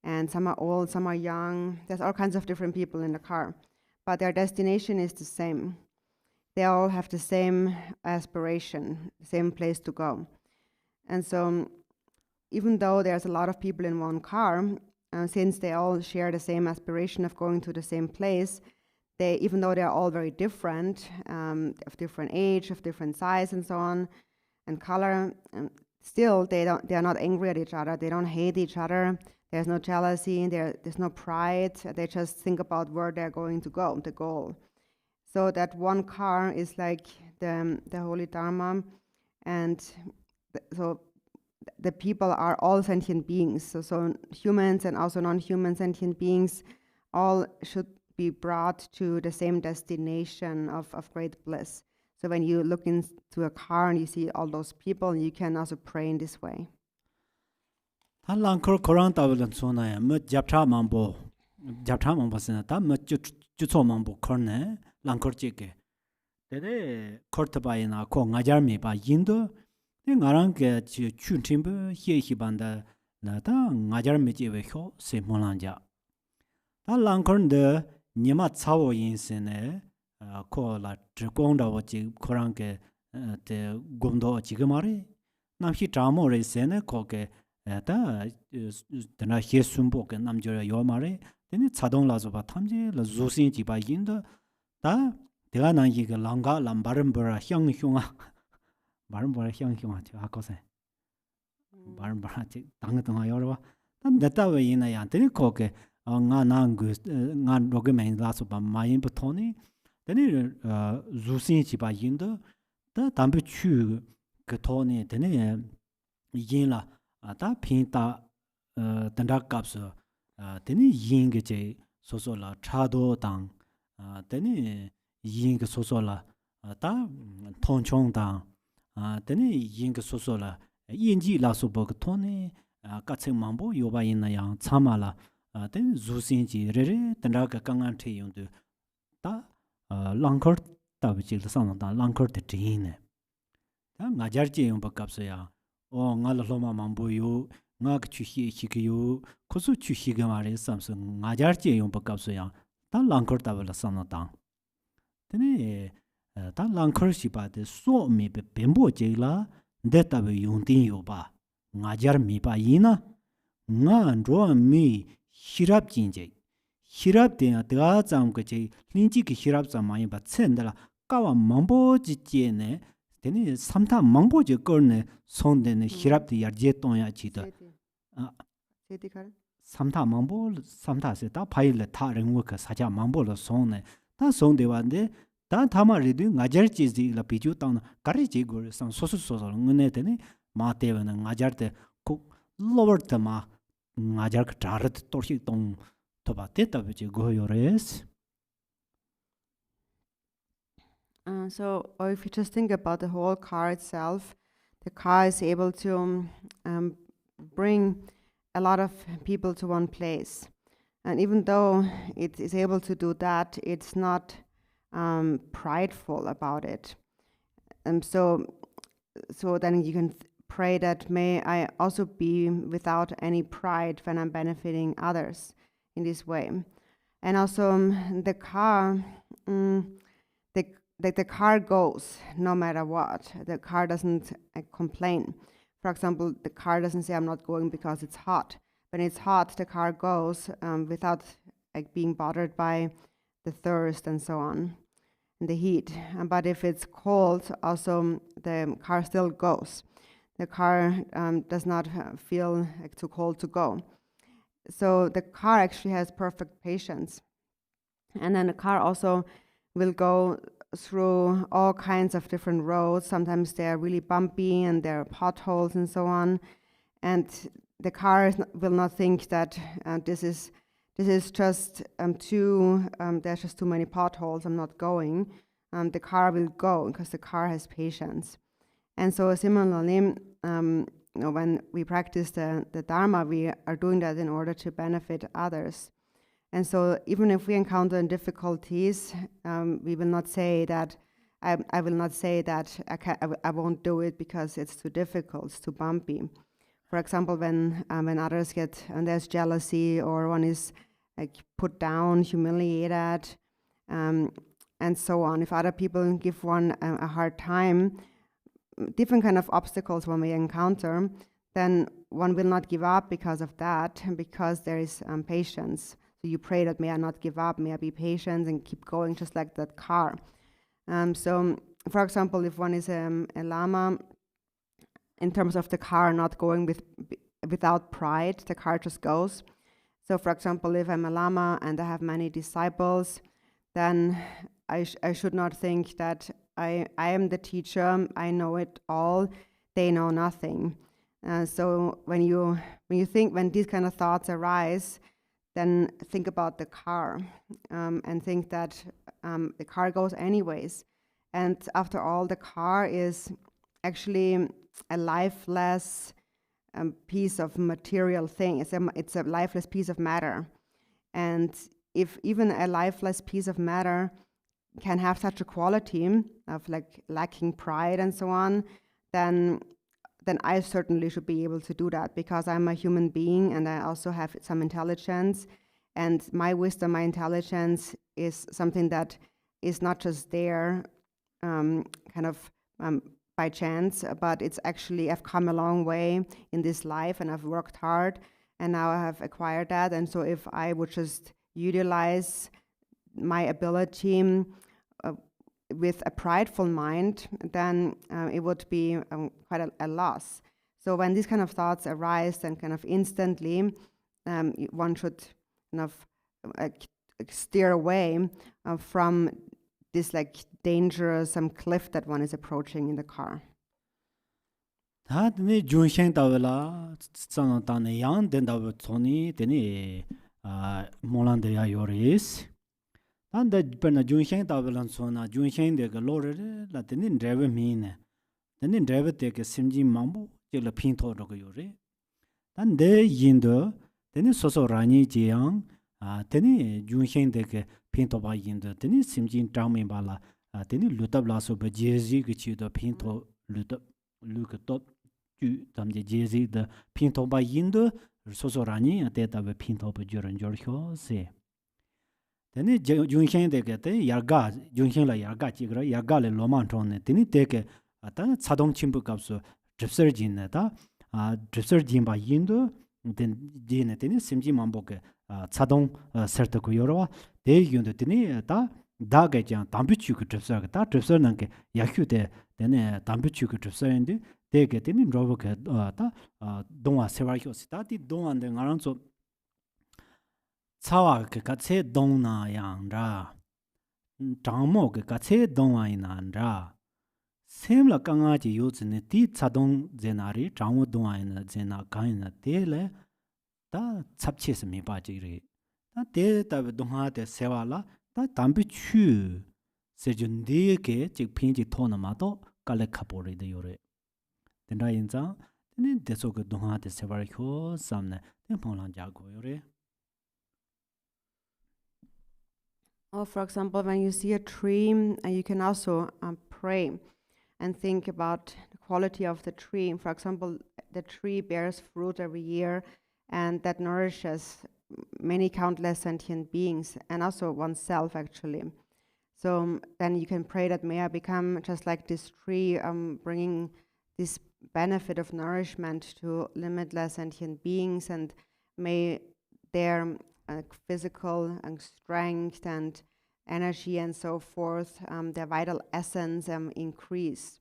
and some are old, some are young. There's all kinds of different people in the car, but their destination is the same. They all have the same aspiration, the same place to go. And so, even though there's a lot of people in one car, since they all share the same aspiration of going to the same place, even though they're all very different, of different age, of different size, and so on, and color, still they are not angry at each other. They don't hate each other. There's no jealousy. There's no pride. They just think about where they're going to go, the goal. So that one car is like the Holy Dharma, and so the people are all sentient beings. So humans and also non-human sentient beings all should be brought to the same destination of great bliss. So when you look into a car and you see all those people, you can also pray in this way. Ta langkor Koran tawalan sona ya me japcha mambo sena ta me jutso mambo korne langkor chike. Dede kortaba ina ko ngajar mi ba yindo de ngarang ke chun chimbe hie hi banda na ta ngajar mi jewe hyo se molanja. Ta langkor de Nima Cao Yin Sene, Ko La Zhigongda Waji Koranke, the Gomdo Jigamari, Namhi Tramo Re Sene, Koke, the Nahi Sumbok and Namjura Yomari, Then Chadong la zoba tamje la zosin jiba yindo da dega nang yi ge langa lam barambara hyang hyunga barambara hyang hyunga cha akosen barambara chi dang dang yo ba da neta we yin ya then ko ke nga nang gu nga roge men la so ba ma yin bu toni then zosin jiba yindo da dambe chu ge toni then yin la da pin da danda kapso then yin ge je so so la chado dang then yin ge so so la da tong chong dang then yin ge so so la yin ji la so bo ge toni ka cheng mang bo yo ba yin na yang chama la then zu sin ji re re danda ga kang an the yong de da lang kor da bi ji la sang da lang kor de tin ne da nga jar ji yong ba kap so ya o nga la lo ma mang bo yo nga ge chu hi hi ge yo ko su chu hi ge ma re sam so nga jar ji yong ba kap so ya da lang kor da la sang da then da lang kor si ba de so me be ben bo je la de ta be yong tin yo ba nga jar mi ba yin na nga ro mi hirap jin je hirap de da zam ge je lin ji ge hirap zam ma yin ba chen de la ka wa mang bo ji je ne 되니 삼타 망보지 거네 손데네 히랍디 야제 동야 지다 아 세디칼 삼타 망보 삼타세 다 파일레 타 랭워크 사자 망보로 손네 다 손데반데 다 타마리디 나저지지 라 비주 땅 가리지 고 상 소소소소 응네 되니 마테베는 나저테 코 로버트마 나저 자르트 토시 동 토바테타 비지 고요레스 So, or if you just think about the whole car itself, the car is able to bring a lot of people to one place. And even though it is able to do that, it's not prideful about it. So then you can pray that may I also be without any pride when I'm benefiting others in this way. And also the car, the car goes no matter what. The car doesn't complain. For example, the car doesn't say I'm not going because it's hot. When it's hot, the car goes without being bothered by the thirst and so on, and the heat. But if it's cold, also the car still goes. The car does not feel too cold to go. So the car actually has perfect patience. And then the car also will go through all kinds of different roads. Sometimes they're really bumpy and there are potholes and so on. And the car will not think that this is just there's just too many potholes, I'm not going. The car will go because the car has patience. And so similarly, when we practice the Dharma, we are doing that in order to benefit others. And so even if we encounter difficulties, we will not say that, I will not say that I won't do it because it's too difficult, it's too bumpy. For example, when others get, and there's jealousy or one is put down, humiliated, and so on. If other people give one a hard time, different kind of obstacles one may encounter, then one will not give up because of that, because there is patience. So you pray that may I not give up, may I be patient and keep going just like that car. So, for example, if one is a Lama, in terms of the car not going without pride, the car just goes. So, for example, if I'm a Lama and I have many disciples, then I should not think that I am the teacher, I know it all, they know nothing. So when these kind of thoughts arise, then think about the car and think that the car goes anyways. And after all, the car is actually a lifeless piece of material thing. It's a lifeless piece of matter. And if even a lifeless piece of matter can have such a quality of lacking pride and so on, then I certainly should be able to do that, because I'm a human being and I also have some intelligence, and my wisdom, my intelligence is something that is not just there by chance, but it's actually, I've come a long way in this life and I've worked hard and now I have acquired that. And so if I would just utilize my ability with a prideful mind, then it would be quite a loss. So when these kind of thoughts arise, then kind of instantly, one should kind of steer away from this like dangerous cliff that one is approaching in the car. 다네 준셴 다벨라 츠나 다네 양 된다고 손이 되니 몰란데야 요리스 단데 베나 준셴 다벨란 소나 준셴 데가 로르 라테니 드레베 미네 데니 드레베 테게 심지 망부 제라 핀토르고 요리 단데 인도 데니 소소라니 지양 데니 준셴 데게 핀토바 인도 데니 심지 트라우메 발라 데니 루탑라소 베제지 그치도 핀토 루탑 루크톱 담제 제지 더 핀토바 인도 소소라니 데다베 핀토바 저런 저르효세 데니 준셴 데게테 야가 준셴라 야가 지그라 야가레 로만톤네 데니 데게 아타 자동 침부 값소 드스르진네다 드스르진바 인도 데네 데니 심지 만보게 자동 서트고 요로와 데기운데 데니 다 다게장 담비추고 드스르가 다 드스르는게 야휴데 데네 담비추고 드스르인데 되게 되는 로버가 다 동화 세바이오스다 디 동안데 가랑서 차와 그 같이 동나양라 장모 그 같이 동아이난라 셈라 강아지 요즈네 디 자동 제나리 장모 동아이나 제나 가이나 데레 다 잡치스 미바지리 다 데다 동하데 세와라 다 담비추 세준디게 직 핀지 토나마도 깔레 카보리데 요레 된다인자 네 대소그 동하데 세바르효 삼네 템폴란 자고요레. Or for example, when you see a tree, you can also pray and think about the quality of the tree. For example, the tree bears fruit every year and that nourishes many countless sentient beings and also oneself actually. So then you can pray that may I become just like this tree, bringing this benefit of nourishment to limitless sentient beings, and may their physical strength and energy and so forth, their vital essence increase.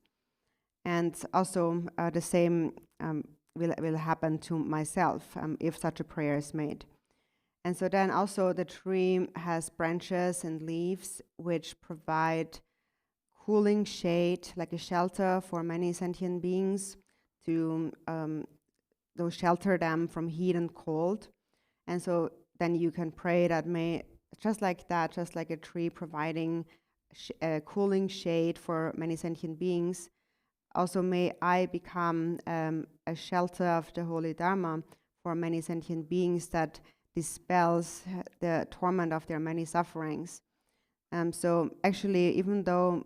And also the same will happen to myself if such a prayer is made. And so then also the tree has branches and leaves which provide cooling shade, like a shelter for many sentient beings to shelter them from heat and cold. And so then you can pray that may, just like that, just like a tree providing cooling shade for many sentient beings, also may I become a shelter of the Holy Dharma for many sentient beings that dispels the torment of their many sufferings. So actually, even though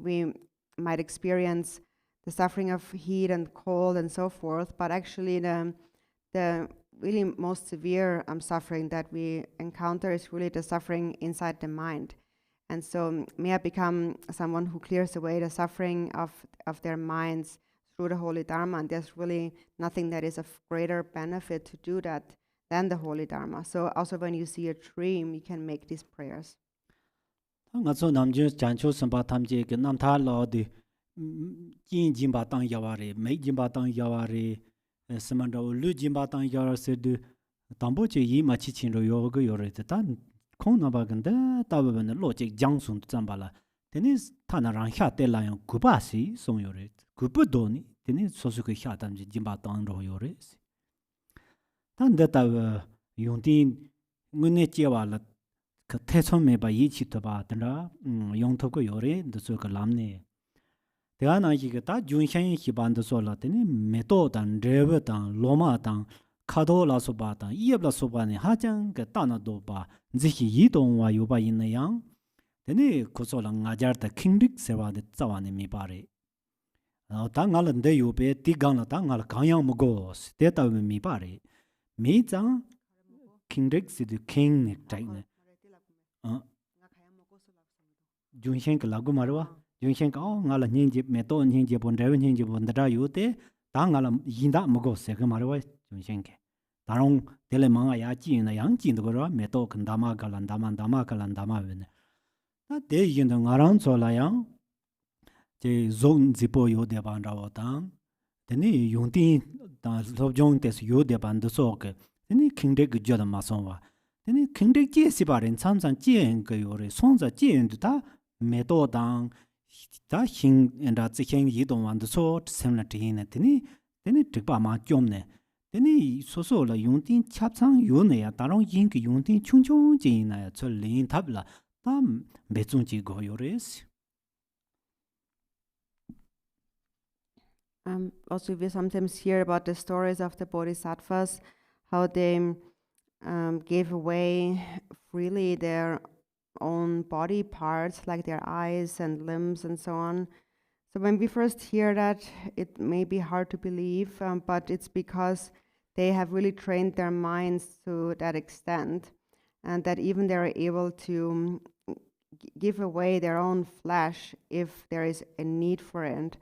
we might experience the suffering of heat and cold and so forth, but actually the really most severe suffering that we encounter is really the suffering inside the mind. And so may I become someone who clears away the suffering of their minds through the Holy Dharma. And there's really nothing that is of greater benefit to do that than the Holy Dharma. So also when you see a dream, you can make these prayers. ngātso namjū janchū sāmbā tamjī kī namthā lōdi jīn jīmbā tāng yawārī, mei jīmbā tāng yawārī, sāmandā wū lū jīmbā tāng yawārī sēdū tāmbō chī yī mā chī chīn rō yōgā yōrī tā khōng nā bā gāndā tā bā bā nā lō chī jāng sūn tu tsāmbā lā tēnī tā nā rāng xā tē lā yōng gūpā sī sōng yōrī gūpā dō nī tēnī sōsū kī xā tamjī jīmbā tāng rō yōrī tā ndā tā yōng tīn ngū nē chī wā lā 그 태초메 바 이치도 바 드라 용토고 요래 드서 그 람네 대하나 이게 다 준샹이 기반도 솔라더니 메토단 레버단 로마단 카도라소 바단 이앱라소 바네 하장 그 따나도 바 지히 이동와 요바 있는 양 되니 고소랑 아자르다 킹릭 세바데 자와네 미바레 당알은데 요베 디강라 당알 강양 먹고스 데타메 미바레 미장 킹릭 시드 킹 넥타이네 junsheng ka lagu marwa junsheng ka ngala nyingje meto nyingje bon rewe nyingje bon da yote ta ngala yinda mogo se ka marwa junsheng ke Tarong tele manga ya jin na yang jin de go me to kan dama galan dama wen ta de yin de ngarang so la yang je zong zipo yo de ban ra wa tang de ni yong tin da lo jong des yo de ban de so ke de ni king de ge jo da ma song wa de ni king de jie si ba ren chang chang jie en ge yo re song za jie en de da me to dang da xin en da zi xian yi dong wan de so sem la de ne de ni de ba ma jom ne de ni so so la yong tin chap chang yo ne ya da rong yin ge yong tin chung chung jin na ya zo lin tab la da me zong ji go yo re si. Also, we sometimes hear about the stories of the bodhisattvas, how they gave away freely their own body parts, like their eyes and limbs and so on. So when we first hear that, it may be hard to believe, but it's because they have really trained their minds to that extent, and that even they're able to give away their own flesh if there is a need for it.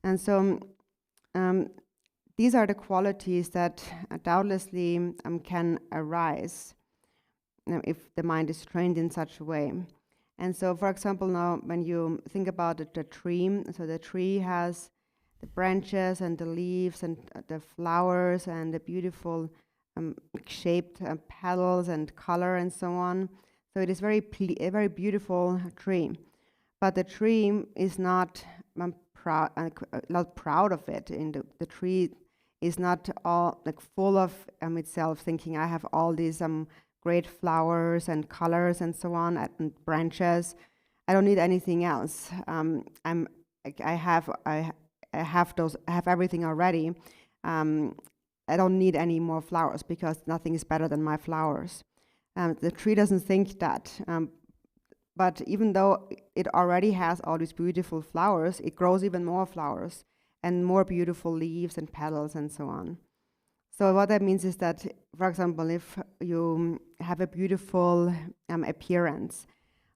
And so these are the qualities that doubtlessly can arise if the mind is trained in such a way. And so, for example, now when you think about the tree, so the tree has the branches and the leaves and the flowers and the beautiful shaped petals and color and so on. So it is a very beautiful tree. But the tree is not proud of it. And the tree is not all like full of itself, thinking I have all these great flowers and colors and so on and branches. I don't need anything else. I have everything already. I don't need any more flowers because nothing is better than my flowers. The tree doesn't think that. But even though it already has all these beautiful flowers, it grows even more flowers and more beautiful leaves and petals and so on. So what that means is that, for example, if you have a beautiful appearance,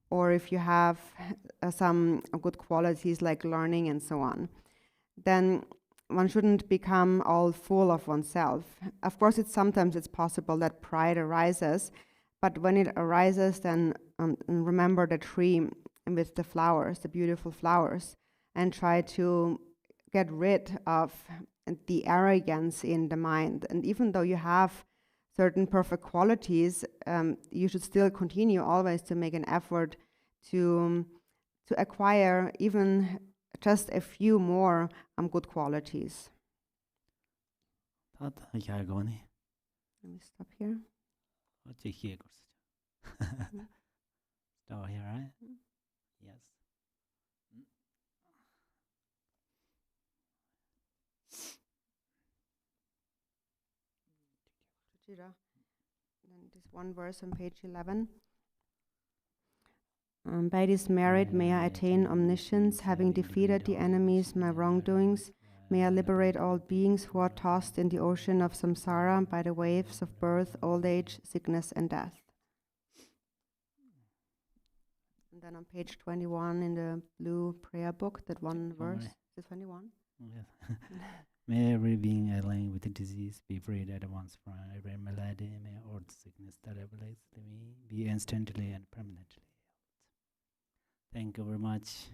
or if you have some good qualities like learning and so on, then one shouldn't become all full of oneself. Of course, sometimes it's possible that pride arises, but when it arises, then remember the tree with the flowers, the beautiful flowers, and try to get rid of the arrogance in the mind. And even though you have certain perfect qualities, you should still continue always to make an effort to acquire even just a few more good qualities. Let me stop here. Stop here, right? Yes. Then this one verse on page 11. By this merit may I attain omniscience, having defeated the enemies, my wrongdoings. May I liberate all beings who are tossed in the ocean of samsara by the waves of birth, old age, sickness, and death. And then on page 21 in the blue prayer book, that one verse, is it 21? Yes. May every being alien with the disease be freed at once from every malady. May all sickness that relates to me be instantly and permanently healed. Thank you very much.